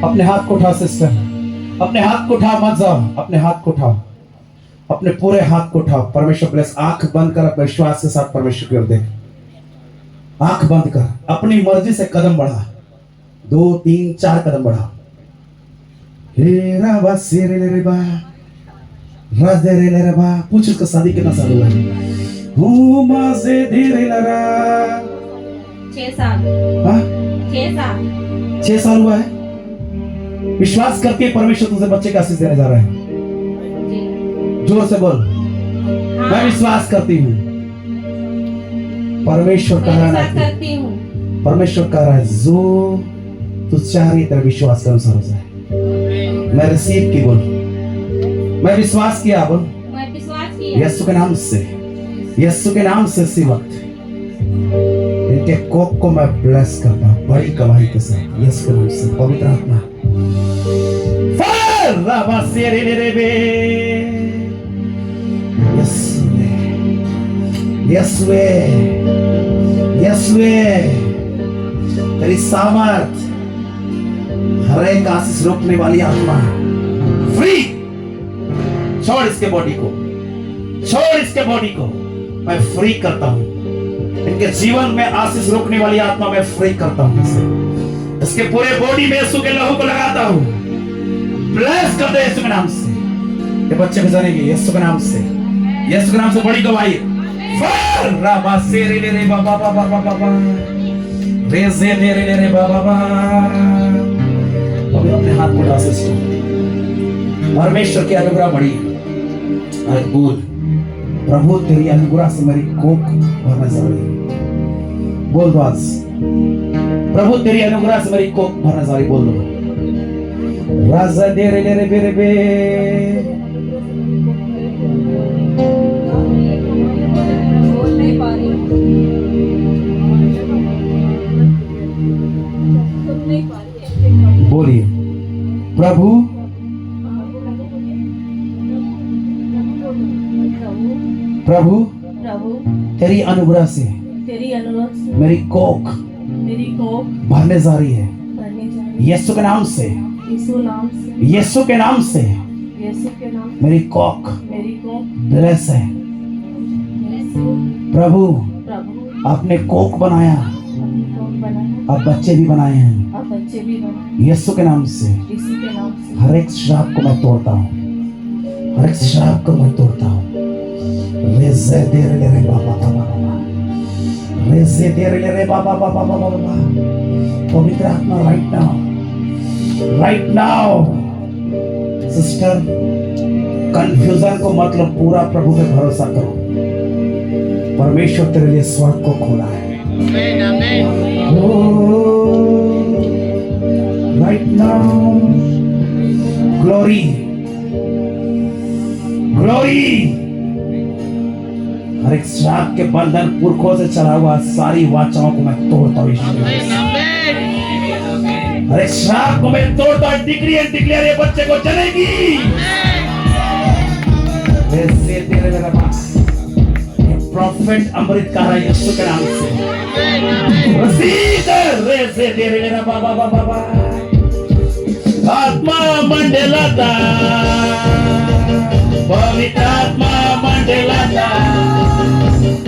अपने हाथ को उठाओ सिस्टर अपने हाथ को उठाओ मत जाओ अपने हाथ को उठाओ अपने पूरे हाथ को उठाओ परमेश्वर ब्लेस आंख बंद कर अपने विश्वास के साथ परमेश्वर की ओर देख आंख बंद कर अपनी मर्जी से कदम बढ़ा 2 3 4 कदम बढ़ा पूछ उसका शादी कितना साल हुआ है 6 साल हुआ है विश्वास करके परमेश्वर तुझे बच्चे का आशीष देने जा रहा है जोर से बोल मैं विश्वास करती हूँ परमेश्वर कह रहा है परमेश्वर कह रहा है जो तू चाह रही तेरा विश्वास के अनुसार हो जाए मैं रिसीव की बोल मैं विश्वास किया बोल यीशु के नाम से इसी वक्त इनके कोप को मैं ब्लेस करता हूँ बड़ी गवाही के साथ यीशु के नाम से पवित्र आत्मा तेरी सामर्थ हर एक आशीष रोकने वाली आत्मा फ्री छोड़ इसके बॉडी को छोड़ इसके बॉडी को, मैं फ्री करता हूं। इनके जीवन में आशीष रोकने वाली आत्मा मैं फ्री करता हूं इसे। इसके पूरे बॉडी में यीशु के लहू को लगाता हूं। ब्लेस कर दे यीशु के नाम से। ये बच्चे को जानेंगे यीशु के नाम से, यीशु के नाम से बड़ी गवाही। राबा से रे रे बाबा बाबा बाबा रे से रे रे बाबा बाबा। अभी अपने हाथ उठा सिस्टर, परमेश्वर की अनुग्रह बड़ी है। आज बोल, प्रभु तेरी अनुग्रह से मेरी कोख भरने जा रही है। बोल दो आज, प्रभु तेरी अनुग्रह से मेरी कोख भरने जा रही। बोल दो, राजा दे रे रे बे रे बे।
बोल नहीं पा रही, सुन नहीं पा रही।
बोलिए, प्रभु प्रभु
प्रभु
तेरी अनुग्रह से
तेरी अनुग्रह से
मेरी कोख
मेरी कोख
भरने जा रही है।
भरने जा रही है।
यीशु के नाम से,
यीशु नाम से,
यीशु के नाम से
यीशु के नाम से
मेरी कोख
मेरी कोख
ब्लेस है।
यीशु
प्रभु
प्रभु
आपने कोख बनाया,
अपनी कोख बनाया,
अब बच्चे भी बनाए हैं।
अब बच्चे भी बनाए।
यीशु के नाम से
यीशु के नाम से
हर एक श्राप को मैं तोड़ता हूँ, हर एक श्राप को मैं तोड़ता हूँ। रेज़े दे रे रे बाबा बाबा बाबा, रेज़े दे रे रे बाबा बाबा बाबा बाबा। पवित्र आत्मा राइट नाउ सिस्टर, कंफ्यूजन को मतलब पूरा प्रभु पे भरोसा करो। परमेश्वर तेरे लिए स्वर्ग को खोला है। Right now glory glory. हर एक श्राप के बंधन पुरखों से चला हुआ सारी वाचाओं को मैं तोड़ता हूँ। हर एक श्राप को मैं तोड़ता हूँ। डिक्री एंड डिक्लेयर, ये बच्चे को चलेगी। प्रॉफिट अमृत का है यीशु के नाम से। बाबा बाबा बाबा आत्मा मंडलाता, पवित्र आत्मा मंडलाता,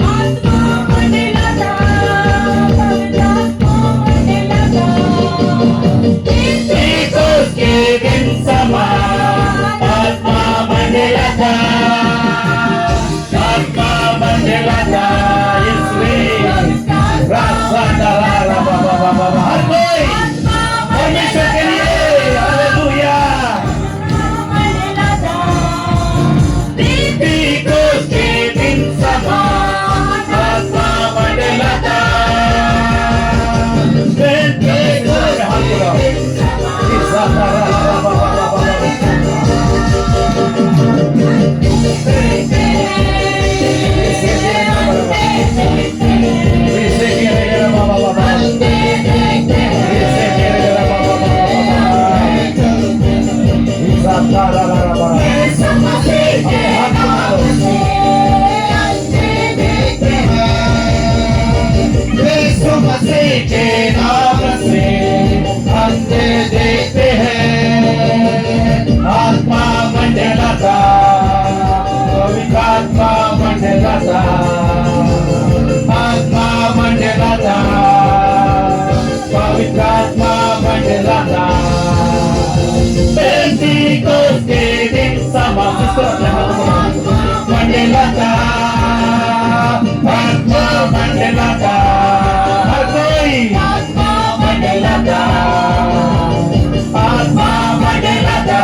आत्मा मंडलाता, पवित्र आत्मा मंडलाता।
ईश्वर के दिन समान आत्मा मंडलाता, आत्मा मंडलाता। रास्ता डाला बाबा बाबा। हर कोई परमेश्वर के लिए हालेलुया। के नाम से अंधे देखते हैं। आत्मा मंडलाता, पवित्र आत्मा मंडलाता, आत्मा मंडलाता, पवित्र आत्मा मंडलाता। पेंटिकोस के दिन समाप्त मंडलाता, आत्मा मंडलाता। आत्मा मंडलाता, आत्मा मंडलाता,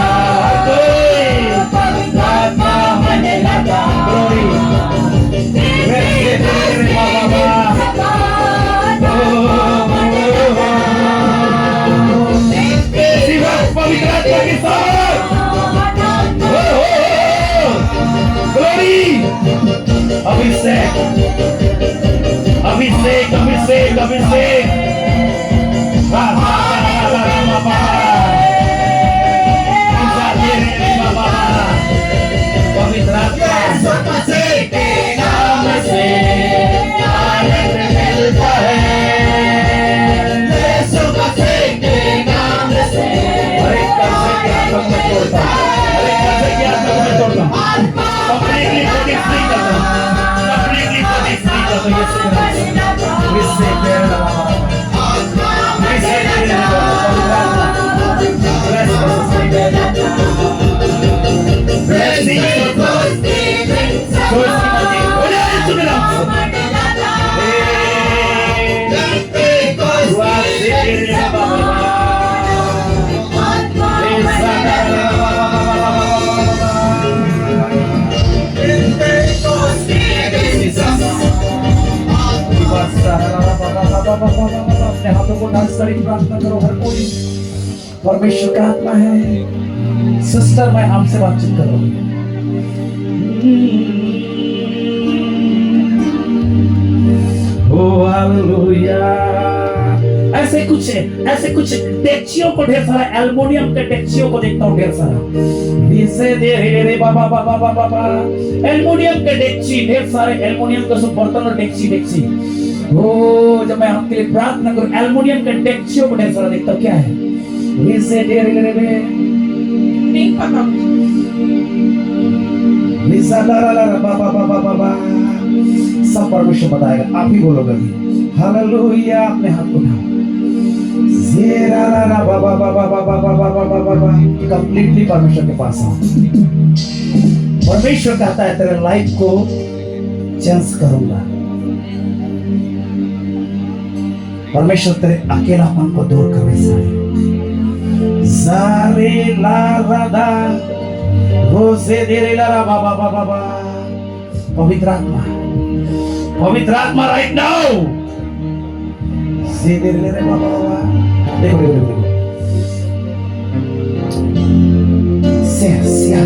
आत्मा मंडलाता। ग्लोरी पवित्र आत्मा के साथ ग्लोरी। अभिषेक अभिषेक अभिषेक अभिषेक। पवित्र आत्मा के नाम से आनंद मिलता है। यीशु मसीह के नाम से हर एक कर्ज की आत्मा को मैं तोड़ता हूं, हर एक कर्ज की आत्मा को मैं तोड़ता हूं। कंप्लीटली प्रार्थना करो हर कोई। परमेश्वर का आत्मा है। सिस्टर मैं आपसे बातचीत कर रहा हूँ। ओ हालेलुया। ऐसे कुछ डेक्चियों को, ढेर सारा एल्युमिनियम के डेक्चियों को देखता हूँ, ढेर सारा इसे दे रे बाबा बाबा बाबा बाबा एल्युमिनियम के डेक्ची, ढेर सारे एल्युमिनियम के सब बर्तन और डेक्ची। ओ जब मैं आपके लिए प्रार्थना करूं, एल्युमिनियम के डेक्चियों को ढेर सारा देखता हूं, क्या है इसे दे रे
नहीं पता।
निसा ला ला ला बाबा बाबा बाबा सब परमेश्वर बताएगा, आप ही बोलोगे अभी। हालेलुया। अपने हाथ को उठाओ। जेरा ला ला बाबा बाबा बाबा बाबा बाबा बाबा कंप्लीटली परमेश्वर के पास आओ। परमेश्वर कहता है तेरे लाइफ को चेंज करूंगा। परमेश्वर तेरे अकेलापन को दूर करने से सारे ला ला दा रोसे दे रे ला बाबा बाबा बाबा पवित्र आत्मा राइट नाउ से दे रे बाबा बाबा देखो से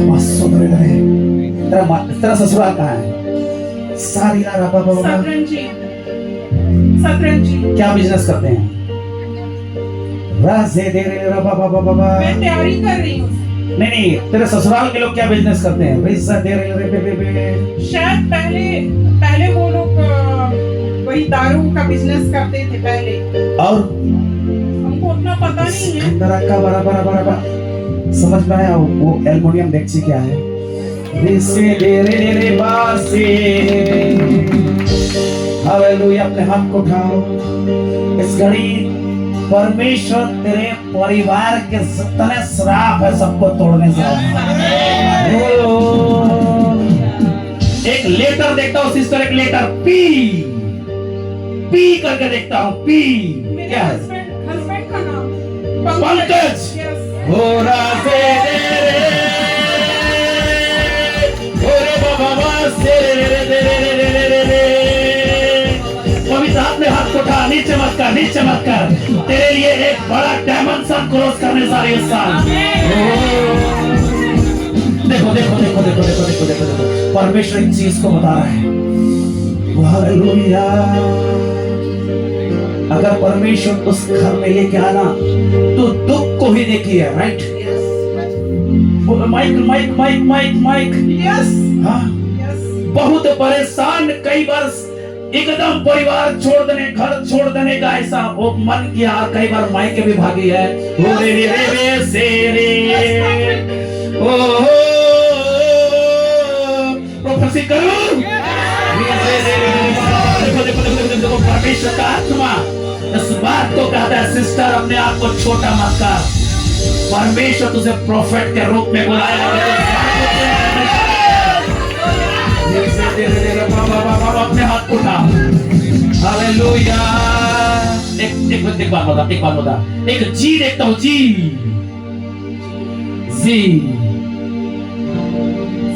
मस्त दे रे तेरा ससुराल कहाँ है? सारी ला बाबा बाबा
सतरंजी
क्या बिजनेस करते हैं? राजे दे रे बाबा बाबा
मैं तैयारी कर रही हूँ।
नहीं तेरे ससुराल के लोग क्या बिजनेस करते हैं? पैसा दे रे
शायद पहले वो लोग वही दारू का बिजनेस करते थे पहले,
और
हमको उतना पता नहीं है।
अंदर का बराबर समझ में आया वो एल्युमिनियम डेक्ची क्या है? रिसे दे रे बासे। हालेलुया। अपने हाथ को उठाओ। इस घड़ी परमेश्वर तेरे परिवार के जितने श्राप है सबको तोड़ने से एक लेटर देखता हूँ सिस्टर, एक लेटर पी करके देखता हूँ। पी क्या है?
हस्बैंड का नाम
पंकज। हो राजे बाबा से पवित्र अपने हाथ को उठा। नीचे मत कर। तेरे लिए एक बड़ा डायमेंशन क्रॉस करने जा रही है इस साल। देखो परमेश्वर एक चीज को बता रहा है। हालेलुया। अगर परमेश्वर उस घर में लेके आना तो दुख को ही देखिए, राइट? माइक
यस
हाँ बहुत परेशान, कई बार एकदम परिवार छोड़ देने, घर छोड़ देने का ऐसा वो मन किया। कई बार मायके भी भागी है। ओ रे रे रे से रे ओ प्रोफेसी करूं। देखो परमेश्वर का आत्मा इस बात को कहता है, सिस्टर अपने आप को छोटा मत कर। परमेश्वर तुझे प्रोफेट के रूप में बुलाया। अपने हाथ उठा। हालेलुया। एक बात बता। एक जी देखता हूँ। जी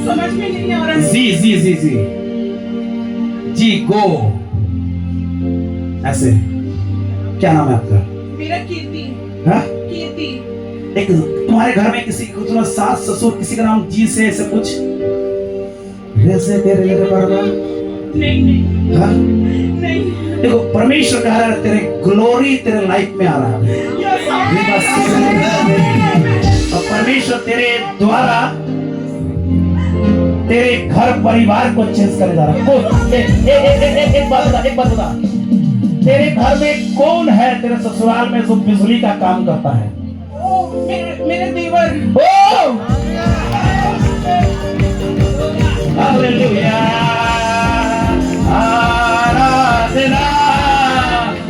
समझ में नहीं आ रहा।
जी गो ऐसे। क्या नाम है आपका?
मेरा कीर्ति।
हाँ?
कीर्ति।
एक तुम्हारे घर में किसी को, तुम्हारा सास ससुर किसी का नाम जी से ऐसे कुछ वैसे तेरे बराबर?
नहीं
हाँ?
नहीं।
देखो परमेश्वर कह रहा है तेरे ग्लोरी तेरे लाइफ में आ रहा है। और परमेश्वर तेरे द्वारा तेरे घर परिवार को चेंज करे जा रहा है। एक बात बता। तेरे घर में कौन है तेरे ससुराल में जो बिजली का काम करता है?
मेरे देवर।
हालेलुया। आराधना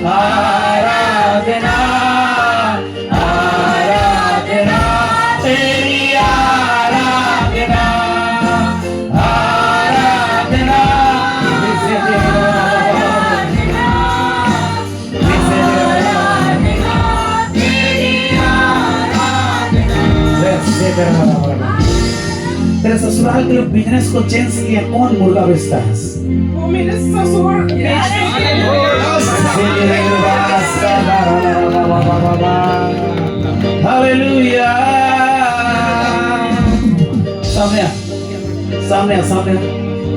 आराधना आराधना तेरी आराधना आराधना। तेरे ससुराल के लोग बिजनेस को चेंज किया। कौन मुर्गा बेचता है?
वो मेरे ससुर।
हालेलुया। सामने आ, सामने आ, सामने आ।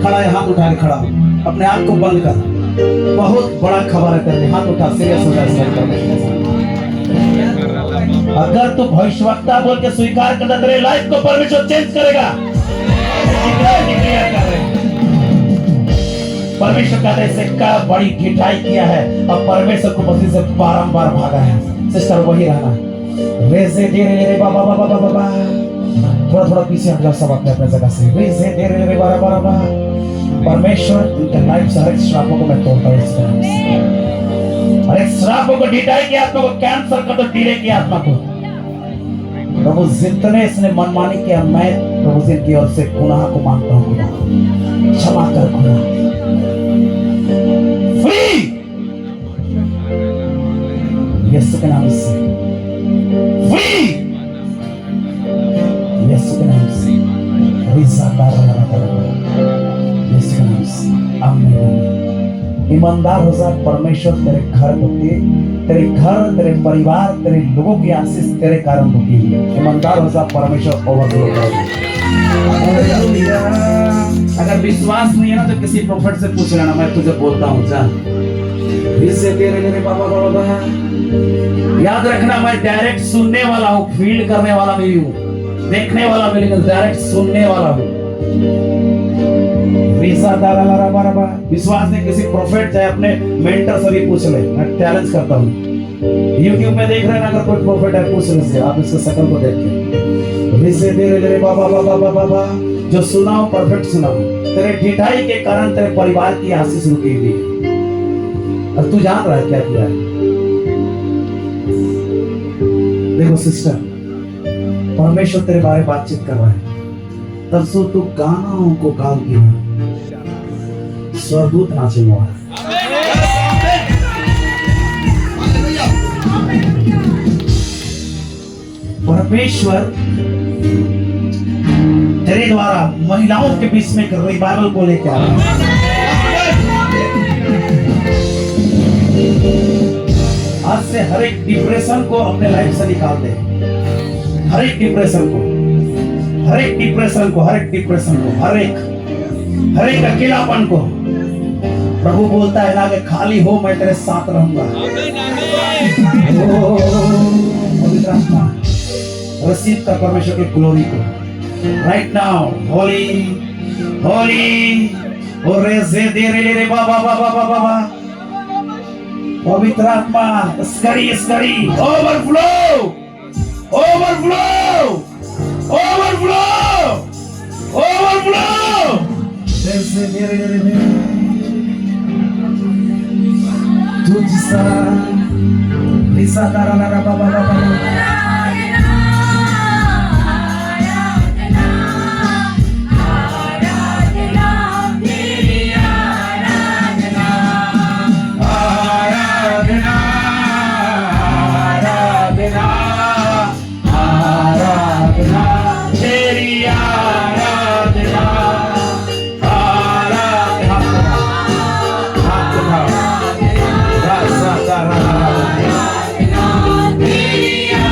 खड़ा है, हाथ उठा के खड़ा हो, अपने आप को बंद कर। बहुत बड़ा खबर है तेरे, हाथ उठा, सीरियस हो जा। अगर तू भविष्यवक्ता बोल के स्वीकार कर दे, तेरे लाइफ को परमेश्वर चेंज करेगा। परमेश्वर का सिक्का बड़ी ढिठाई किया है, अब परमेश्वर को मसीह से बारंबार भागा है। सिस्टर वही रहना, रेज़े दे रे बाबा बाबा बाबा, थोड़ा थोड़ा पीछे हट जाओ सब अपने जगह से। रेज़े दे रे बाबा बाबा। परमेश्वर इनके लाइफ से हर एक श्रापों को मैं तोड़ता हूँ, हर एक श्रापों को, ढिठाई की आत्मा को, कैंसर का, तो टीले की आत्मा को प्रभु जितने इसने मनमानी किया, मैं प्रभु जी की ओर से गुनाह को मानता हूँ, क्षमा कर गुनाह। फ्री यीशु के नाम से, फ्री यीशु के नाम से, यीशु के नाम से, आमीन। ईमानदार हो जा, परमेश्वर तेरे घर को दे, तेरे घर, तेरे परिवार, तेरे लोगों की आशीष तेरे कारण रुकी हुई है। ईमानदार हो जा, परमेश्वर ओवरफ्लो करेगा। अगर विश्वास नहीं है ना तो किसी प्रोफेट से पूछ लेना, मैं तुझे बोलता हूँ जा। बाबा बाबा, याद रखना, मैं डायरेक्ट सुनने वाला हूँ, फील करने वाला नहीं हूँ, देखने वाला भी नहीं, डायरेक्ट सुनने वाला हूँ। विश्वास नहीं, किसी प्रोफेट चाहे अपने मेंटर से भी पूछ ले, मैं चैलेंज करता हूँ। यूट्यूब में देख रहे हैं, अगर कोई प्रोफेट है पूछ ले, आप इसके शकल को देख के। बाबा बाबा बाबा, जो सुनाओ परफेक्ट सुनाओ। तेरे ढिठाई के कारण तेरे परिवार की आशीष रुकी हुई है, और तू जान रहा है क्या किया है। देखो सिस्टर, परमेश्वर तेरे बारे में बातचीत कर रहा है। तरसो तू गानाओं को गाओ की स्वरदूत नाचने वाला। परमेश्वर तेरे द्वारा महिलाओं के बीच में एक रिवाइवल को लेकर आ रहा है। आज से हर एक डिप्रेशन को अपने लाइफ से निकाल दे, हर एक डिप्रेशन को, हर एक डिप्रेशन को, हर एक डिप्रेशन को, हर एक अकेलापन को। प्रभु बोलता है ना कि खाली हो मैं तेरे साथ रहूंगा। रिसीव कर परमेश्वर के ग्लोरी को राइट नाउ। होली होली और रेज़े दे रे बाबा बाबा बाबा, पवित्र आत्मा Scurry Scurry, overflow overflow overflow overflow. रेज़े दे रे तुझसा लिसा तारा बाबा बाबा।
Maria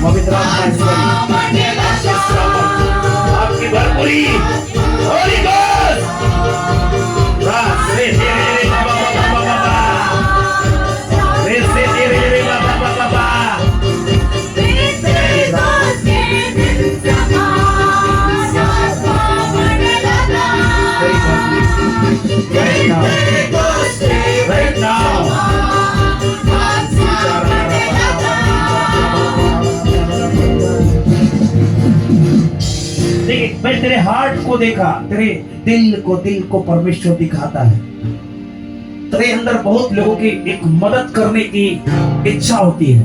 पवित्र आत्मा इस पर आपकी भरपूरी होली गोस्ट रे रे रे बाबा बाबा बाबा रे से रे रे बाबा बाबा बाबा right now देखिए मैं तेरे हार्ट को देखा, तेरे दिल को परमेश्वर दिखाता है। तेरे अंदर बहुत लोगों की एक मदद करने की इच्छा होती है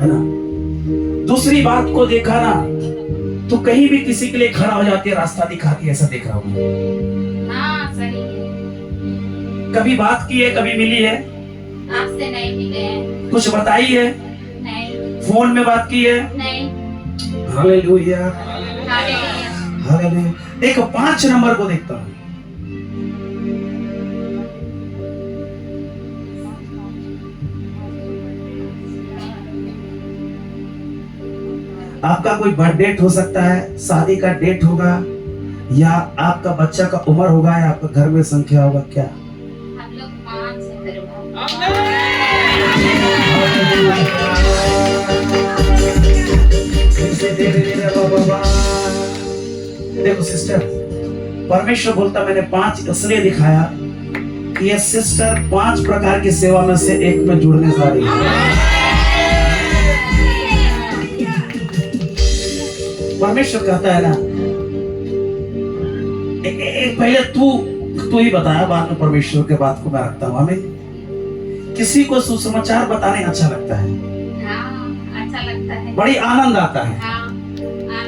ना। दूसरी बात को देखा ना तो कहीं भी किसी के लिए खड़ा हो जाती है, रास्ता दिखाती है, ऐसा देख रहा हूँ।
हाँ, सही है।
कभी बात की है, कभी मिली है?
आपसे नहीं मिले हैं।
कुछ बताई है?
नहीं।
फोन में बात की है?
नहीं।
Hallelujah
hallelujah.
हालेलुया। देखो 5 नंबर को देखता हूँ। आपका कोई बर्थ डेट हो सकता है, शादी का डेट होगा, या आपका बच्चा का उम्र होगा, या आपका घर में संख्या होगा, क्या?
हम लोग 5 हैं परिवार। देखो सिस्टर, परमेश्वर बोलता मैंने 5 इसलिए दिखाया कि ये सिस्टर 5 प्रकार की सेवा में से एक में जुड़ने जा रही है। परमेश्वर कहता है ना, पहले तू ही बताया, बाद में परमेश्वर के बात को मैं रखता हूँ। हमें किसी को सुसमाचार बताने अच्छा लगता है। हाँ, अच्छा लगता है।
बड़ी आनंद आता है।
हाँ,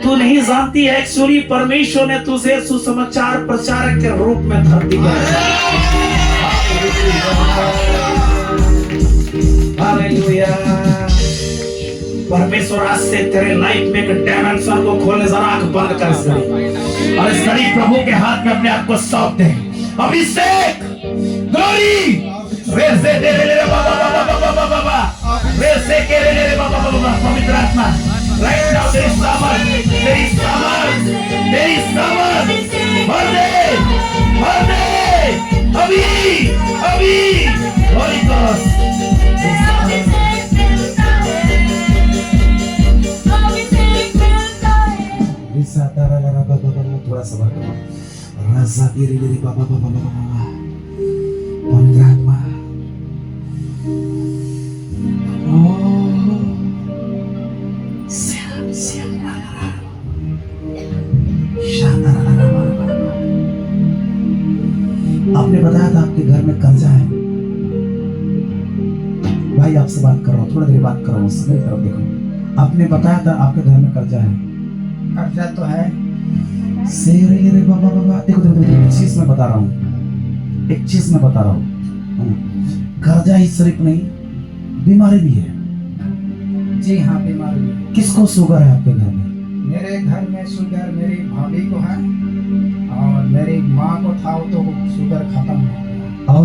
तू नहीं जानती है एक्चुअली परमेश्वर ने तुझे सुसमाचार प्रचारक के रूप में धरती पर हालेलुया। परमेश्वर आज से तेरे लाइफ में एक डायमेंशन को खोलने, जरा आंख बंद कर इस घड़ी, और इस घड़ी प्रभु के हाथ में अपने आप को सौंप दे। अभिषेक, ग्लोरी, रेसे दे रे बाबा बाबा बाबा बाबा, रेसे के रे बाबा बाबा, पवित्र आत्मा राइट नाउ तेरी सामर्थ, तेरी सामर्थ, तेरी सामर्थ भर दे अभी अभी होली गोस्ट। थोड़ा सा राजा धीरे धीरे बाबा बाबा बाबा पवित्र आत्मा आपने बताया था आपके घर में कर्जा है। भाई आपसे बात कर रहा हूँ, थोड़ा देर बात कर रहा हूँ, मेरी तरफ देखो। आपने बताया था आपके घर में कर्जा है।
कर्जा तो है।
रे बाबा बाबा, देखो देखो देखो, एक चीज मैं बता रहा हूँ, एक चीज मैं बता रहा हूँ। कर्जा ही सिर्फ नहीं, बीमारी भी है।
जी हाँ, बीमारी है।
किसको शुगर है आपके घर में?
मेरे घर में शुगर मेरी भाभी को है, और मेरी माँ को था, वो तो शुगर खत्म हो गया।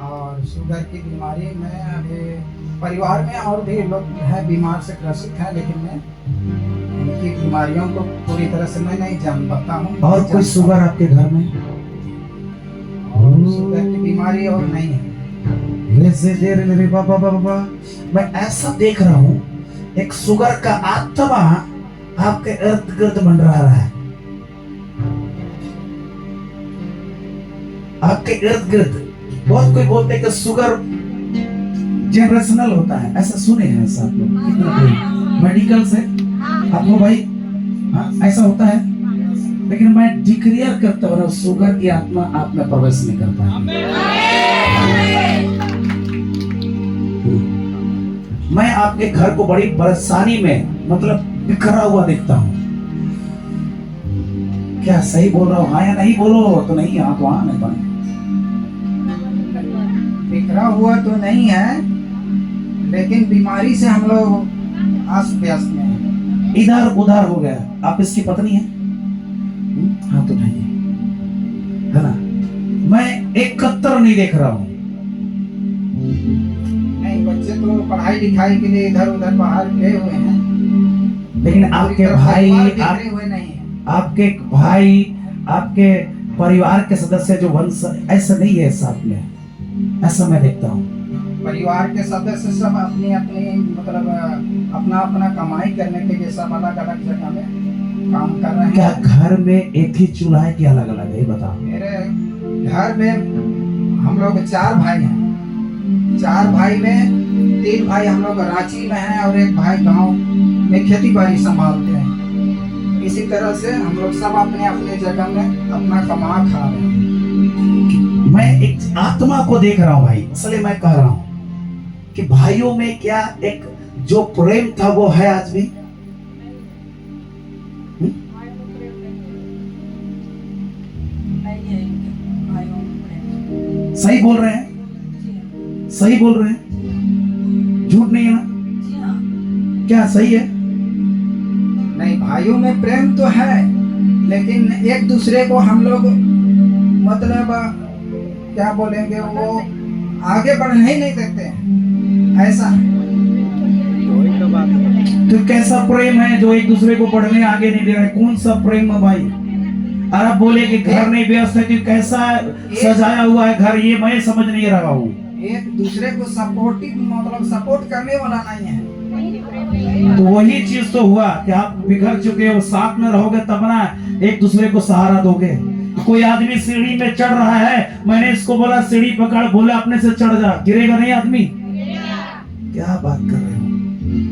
और शुगर की बीमारी में अभी परिवार में और भी लोग हैं बीमार से ग्रसित हैं, लेकिन मैं उनकी बीमारियों को पूरी तरह से मैं नहीं जान पाता हूँ।
और कोई शुगर आपके घर में?
और शुगर की बीमारी और नहीं है।
वैसे रे बाबा बाबा, मैं ऐसा देख रहा हूँ एक शुगर का आत्मा आपके इर्द गिर्द मंडरा है, आपके इर्द गिर्द। बहुत कोई बोलते हैं कि शुगर जनरेशनल होता है, ऐसा सुने हैं ऐसा आप लोग मेडिकल से आपको भाई? हाँ, ऐसा होता है। लेकिन मैं डिक्लेयर करता हूँ शुगर की आत्मा आप में प्रवेश नहीं कर पाएगी। मैं आपके घर को बड़ी परेशानी में, मतलब बिखरा हुआ देखता हूँ। क्या सही बोल रहा हूँ? हाँ या नहीं बोलो तो नहीं, हाँ तो हाँ नहीं पाए।
बिखरा हुआ तो नहीं है, लेकिन बीमारी से हम लोग आस व्यस्त में हैं।
इधर उधर हो गया। आप इसकी पत्नी है? हाँ तो नहीं है ना? मैं एक कत्तर नहीं देख रहा हूँ।
नहीं, पढ़ाई लिखाई के लिए इधर उधर बाहर गए हुए हैं।
लेकिन आपके भाई
बिखरे हुए नहीं है।
आपके भाई आपके परिवार के सदस्य जो वंश ऐसा नहीं है साथ में, ऐसा मैं देखता हूँ।
परिवार के सदस्य सब अपनी अपनी मतलब अपना अपना कमाई करने के लिए सब अलग अलग जगह में काम कर रहे हैं।
क्या घर में एक ही चूल्हा है कि अलग अलग है, बताओ?
मेरे घर में हम लोग 4 भाई हैं। 4 भाई में 3 भाई हम लोग रांची में हैं और एक भाई गांव में खेती बाड़ी संभालते हैं। इसी तरह से हम लोग सब अपने अपने जगह में अपना कमा खा रहे हैं।
मैं एक आत्मा को देख रहा हूँ भाई, इसलिए मैं कह रहा हूँ कि भाइयों में क्या एक जो प्रेम था वो है आज भी? सही बोल रहे हैं? सही बोल रहे हैं? झूठ नहीं है ना? क्या सही है?
नहीं, भाइयों में प्रेम तो है, लेकिन एक दूसरे को हम लोग मतलब क्या बोलेंगे, वो आगे बढ़ने ही नहीं देते हैं, ऐसा है।
तो कैसा प्रेम है जो एक दूसरे को बढ़ने आगे नहीं दे रहा है? कौन सा प्रेम है भाई? और आप बोले कि घर नहीं व्यस्त है, कि कैसा सजाया हुआ है घर, ये मैं समझ नहीं रहा हूँ।
एक दूसरे को सपोर्टिव मतलब सपोर्ट करने वाला नहीं है।
तो वही चीज तो हुआ कि आप बिखर चुके हो, साथ में रहोगे तब ना एक दूसरे को सहारा दोगे। कोई आदमी सीढ़ी में चढ़ रहा है, मैंने इसको बोला सीढ़ी पकड़, बोला अपने से चढ़ जा, गिरेगा नहीं आदमी? क्या बात कर रहे हो?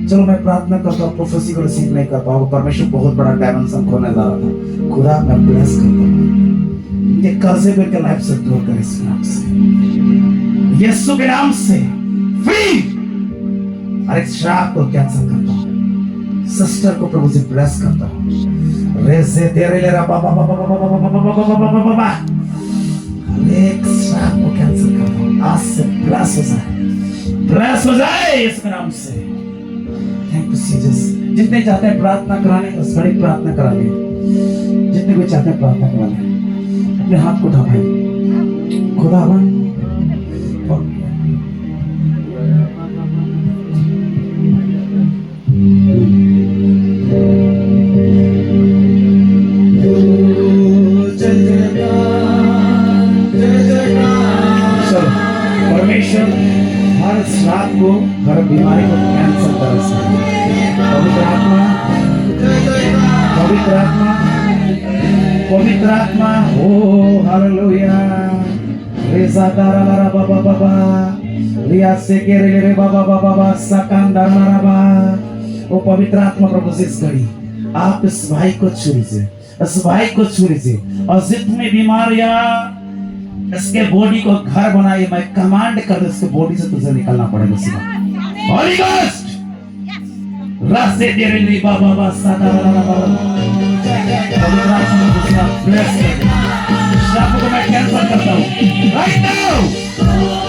चलो मैं प्रार्थना करता हूँ, प्रोफेसी को रिसीव नहीं कर पाऊंगा, परमेश्वर बहुत बड़ा डायमेंशन खोलने जा रहा था। खुदा मैं ब्लेस करता हूँ, ये कर्जे पे के लाइफ से दूर कर, इस नाम से, यीशु के नाम से फ्री। और एक श्राप को कैंसिल करता हूँ, सिस्टर को प्रभु से ब्लेस करता हूँ। रेसे तेरे ले रहा बाबा बाबा बाबा बाबा बाबा बाबा बाबा, एक श्राप को कैंसिल करता हूँ, आज से ब्लेस हो जाए, ब्लेस हो जाए इसके नाम से। Thank you Jesus. जितने चाहते हैं प्रार्थना कराने, उस बड़ी प्रार्थना करा ले। जितने भी चाहते हैं प्रार्थना करा ले, अपने हाथ को उठा भाई। खुदावन परमेश्वर हर श्राप को, हर बीमारी को कैंसल कर सकते। पवित्र आत्मा, पवित्र आत्मा, पवित्र आत्मा, ओ हालेलुया। रेसा दारा ला बाबा बाबा, रिया से के रे बाबा बाबा बाबा, सकंदर मारा बा। ओ पवित्र आत्मा प्रभु से इस घड़ी आप इस भाई को छू लीजिए, इस भाई को छू लीजिए, और जितनी बीमारियां इसके बॉडी को घर बनाइए, मैं कमांड कर दूं, इसके बॉडी से तुझे निकलना पड़ेगा सीधा। होली गोस्ट रास्ते दे रही बाबा बाबा सादा बाबा, पवित्र आत्मा तुझे ब्लेस कर। श्राप को मैं कैंसिल करता हूँ राइट नाउ,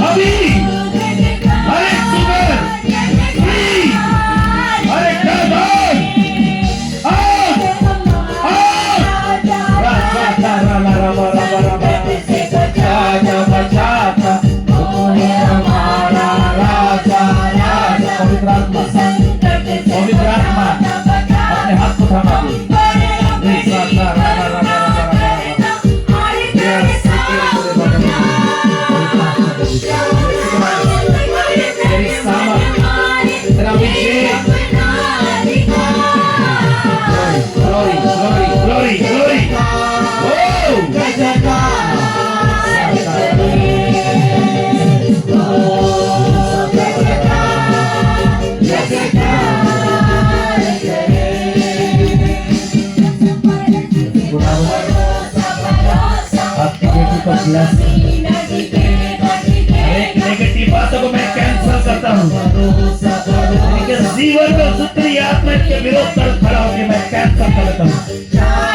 अभी। अरे सुगर फ्री, अरे गर्दन आउट आउट, रास्ता रा ला रा रा रा रा रा, बचाता हमारा राजा राजा। पवित्र आत्मा, पवित्र आत्मा अपने हाथ को थामा दो। तेरी सामर्थ, तेरा विजय, ग्लोरी ग्लोरी ग्लोरी ग्लोरी, ओ जय जयकार। आपकी बेटी को ब्लेस, नेगेटिव बातों को मैं कैंसिल करता हूँ। जीवन में जितनी आत्मा के विरोध कर खड़ा होकर मैं कैंसिल कर देता हूँ।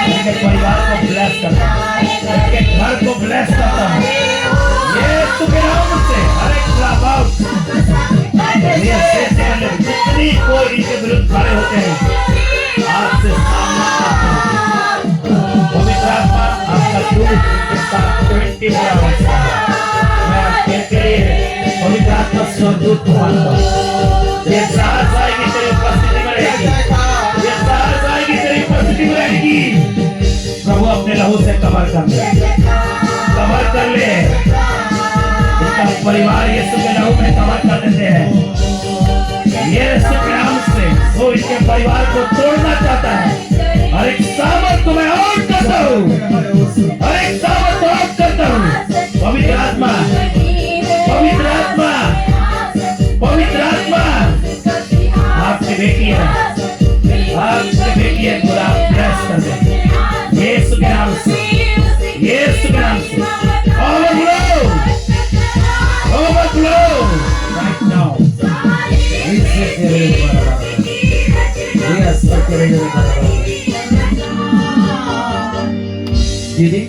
इनके परिवार को ब्लेस करता हूँ, इनके घर को ब्लेस करता हूँ। ये तुम्हें नाम से हर एक खिलाफ जितनी कोई इनके विरुद्ध खड़े होते हैं, आज से सामना पवित्र आत्मा आपका दूध इनके साथ 24 आवर्स मैं आपके लिए पवित्र आत्मा स्वरूप मानता हूँ। कवर कर ले, कवर कर ले। उसका परिवार यीशु के नाम में कवर कर देते हैं। यीशु के नाम से वो इसके परिवार को तोड़ना चाहता है। हर एक सामर्थ को मैं आउट करता हूँ, हर एक सामर्थ को आउट करता हूँ। पवित्र आत्मा, पवित्र आत्मा, पवित्र आत्मा, आपकी बेटी है, आपकी बेटी है। खुदा ब्लेस कर दे यीशु के नाम से, यीशु के नाम से। Overflow, overflow right now. दीदी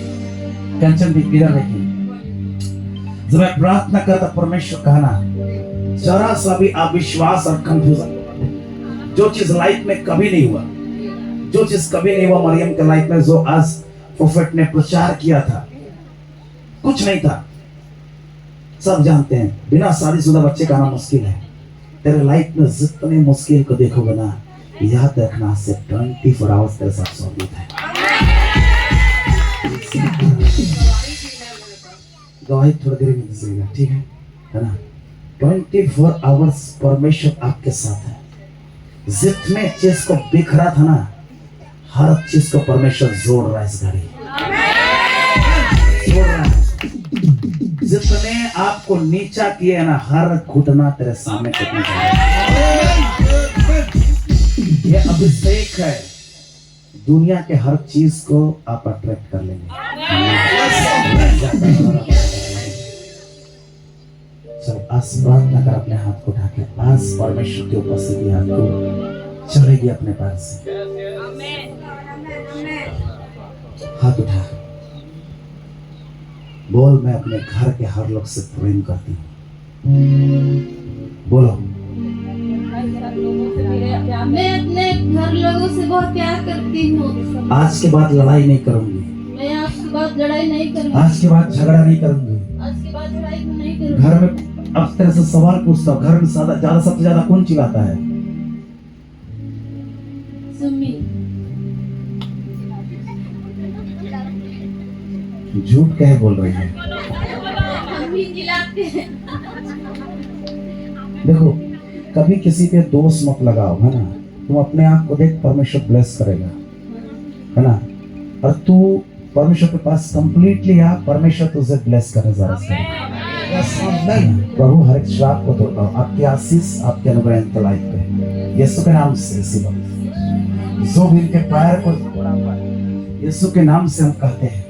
कंचन भी इधर देखिए। जब मैं प्रार्थना करता परमेश्वर कहना, जरा सा भी अविश्वास और कंफ्यूजन, जो चीज लाइफ में कभी नहीं हुआ, जो चीज कभी नहीं हुआ मरियम के लाइफ में, जो आज प्रोफेट ने प्रचार किया था, कुछ नहीं था। सब जानते हैं बिना शादीशुदा बच्चे का आना मुश्किल है। तेरे लाइफ में जितने मुश्किल को देखोगे ना, याद रखना से 24 आवर्स तेरे साथ सौंपित है। गवाही थोड़ी देर में दीजिएगा, ठीक है ना? 24 आवर्स परमेश्वर आपके साथ है। जितने चीज को बिखरा था ना, हर चीज को परमेश्वर जोड़ रहा है इस घड़ी, जोड़ रहा है। जितने आपको नीचा किए ना, हर घुटना तेरे सामने टिकने जा रहा है। ये अभिषेक है, दुनिया के हर चीज को आप अट्रैक्ट कर लेंगे। चलो आज प्रार्थना कर, अपने हाथ को उठा के आज परमेश्वर की उपस्थिति आपको चलेगी अपने पास से। हाथ उठा, बोल मैं अपने घर के हर लोग से प्रेम करती हूँ। बोलो,
मैं अपने घर लोगों से बहुत प्यार करती हूँ।
आज के बाद लड़ाई नहीं करूंगी,
मैं आज के बाद लड़ाई नहीं करूँगी,
आज के बाद झगड़ा नहीं करूंगी,
आज के बाद लड़ाई नहीं करूँगी।
घर में अब तेरे से सवाल पूछता हूँ, घर में ज्यादा सबसे ज्यादा कौन चिल्लाता है?
सुमी।
झूठ कहे बोल रही है।
हम भी चिल्लाते हैं।
देखो, कभी किसी पे दोष मत लगाओ, है ना? तुम अपने आप को देख, परमेश्वर ब्लेस करेगा, है ना? और तू परमेश्वर के पास कंप्लीटली आ, परमेश्वर तुझे ब्लेस करने जा रहा है। प्रभु हर एक श्राप को तोड़ता हूँ, आपकी आशीष, आपके अनुग्रह इनके लाइफ पे यीशु के नाम से। जो भी इनके पैर को तोड़ा हुआ है, यीशु के नाम से हम कहते हैं,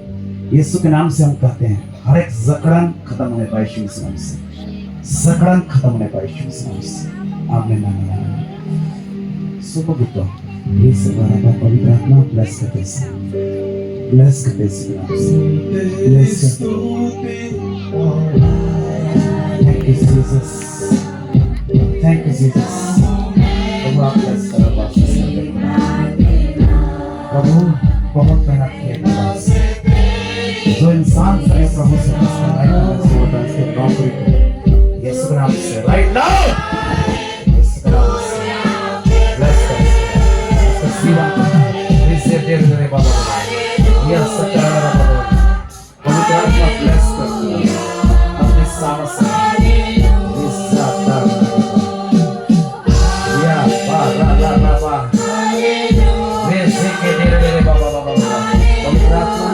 यीशु के नाम से हम कहते हैं, हर एक जकड़न खत्म होने पाए यीशु के नाम से, जकड़न खत्म होने पाए यीशु के नाम से। आमीन, आमीन, आमीन। सुबह गुप्ता ये सवारा का पवित्र आत्मा ब्लेस करते हैं, ब्लेस करते हैं यीशु के नाम से, ब्लेस करते हैं। Thank you Jesus, thank you Jesus। प्रभु आप ब्लेस करो, ब्लेस करो। प्रभु बहुत मेहनत किया जो इंसान करे प्रभु से उसके नौकरी को यीशु के नाम से राइट नाउ, यीशु के नाम से ब्लेस कर, उसका सेवा रिसीव दे दे बाबा, यस करा बाबा, पवित्र आत्मा ब्लेस कर अपने सामने से इस जाता या बा रा रा रा बा वैसे के दे दे बाबा बाबा, पवित्र आत्मा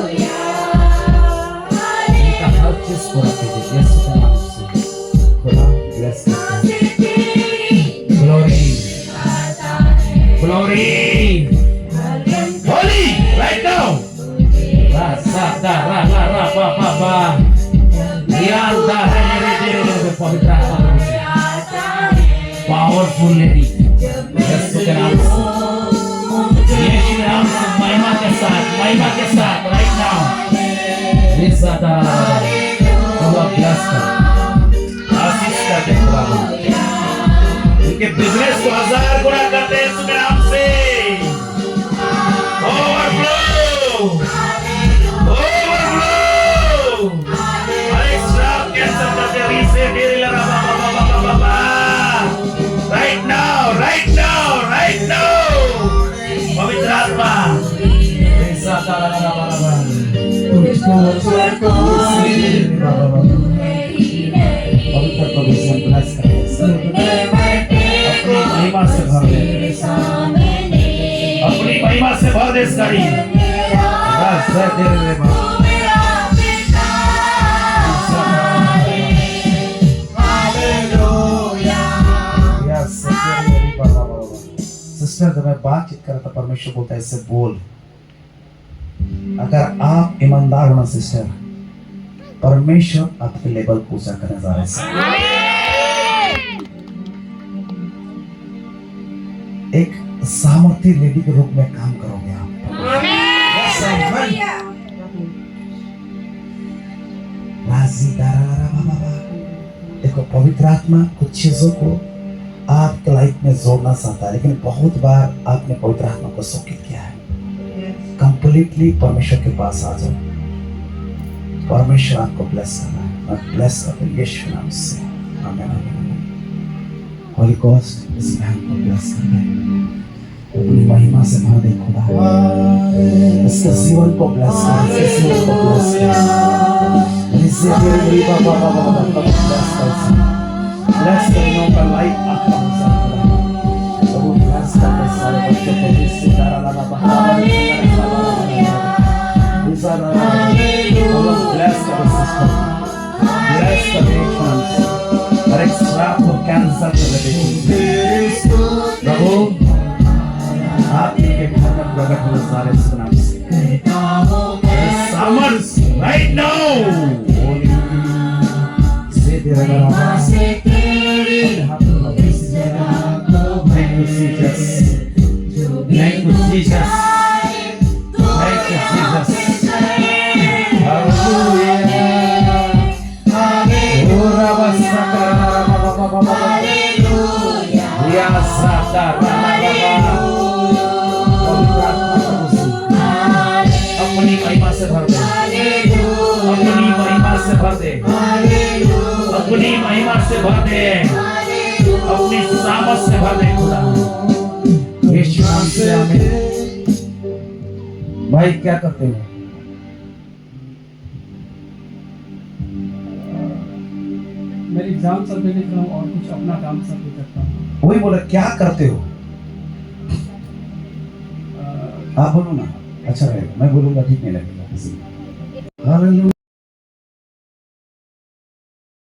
को रखिए यीशु के नाम से। खुदा ब्लेस करता है। Glory, glory, Holi right now. रा सा दा रा रा रा बा बा बा, ध्यान दा है मेरे पवित्र आत्मा से, पावरफुल लेडी यीशु के नाम से, यीशु के नाम से महिमा के साथ राइट नाउ। रीसा दा ब्लेस कर, आशीष कर दे खुदा, उनके बिजनेस को 1000 गुना करते हैं यीशु के नाम से। ओवरफ्लो, ओवरफ्लो, हर एक श्राप कैंसिल कर दे, रीसेट दे लगा बाबा बाबा बाबा, right now, right now, right now. पवित्र आत्मा ऐसा तारा बाबा, तू पवित्र प्रभु से ब्लेस करें, अपनी महिमा से भर दे, अपनी महिमा से भर दे इस गाड़ी। बस दे रे बाबा। सिस्टर जब मैं बातचीत कर रहा था, परमेश्वर बोलता है इससे बोल। अगर आप ईमानदार होना सिस्टर, परमेश्वर आपके लेवल को ऊंचा करने जा रहे हैं। एक सामर्थ्य लेडी के रूप में काम करोगे आप। देखो पवित्र आत्मा कुछ चीजों को आपके लाइफ में जोड़ना चाहता है, लेकिन बहुत बार आपने पवित्र आत्मा को सौंपित किया है। कंप्लीटली परमेश्वर के पास आ जाओ, परमेश्वर आपको ब्लेस कर रहा है। मैं ब्लेस करता हूं यीशु नाम से। आमीन आमीन। होली घोस्ट इस बहन को ब्लेस कर रहा है, अपनी महिमा से भर दे खुदा। इसके जीवन को ब्लेस कर, इसके जीवन को ब्लेस कर। इसे मेरी बाबा ब्लेस कर, ब्लेस करने का लाइफ आपका हो सकता है। तो वो ब्लेस करते सारे बच्चों को इससे डाला ला बाबा ब्लेस कर सिस्टर, ब्लेस कर पेशेंट्स, हर एक श्राप को कैंसर कर दे प्रभु। आप के घर में प्रकट हो सारे नाम से सामर्थ राइट नाउ से तेरा नाम से Thank you, Jesus. Thank you, Jesus. Thank you, Jesus. Hallelujah. अपनी महिमा से भर दे, अपनी महिमा से भर दे, अपनी महिमा से भर दे, अपनी सामर्थ से भर दे खुदा। यीशु नाम से आमीन। भाई क्या करते हो?
मेरी एग्जाम सब में लिख रहा हूँ और कुछ अपना काम सब भी करता हूँ।
वही बोला क्या करते हो? आप बोलो ना, अच्छा रहेगा। मैं बोलूंगा ठीक नहीं लगेगा। हालेलुया।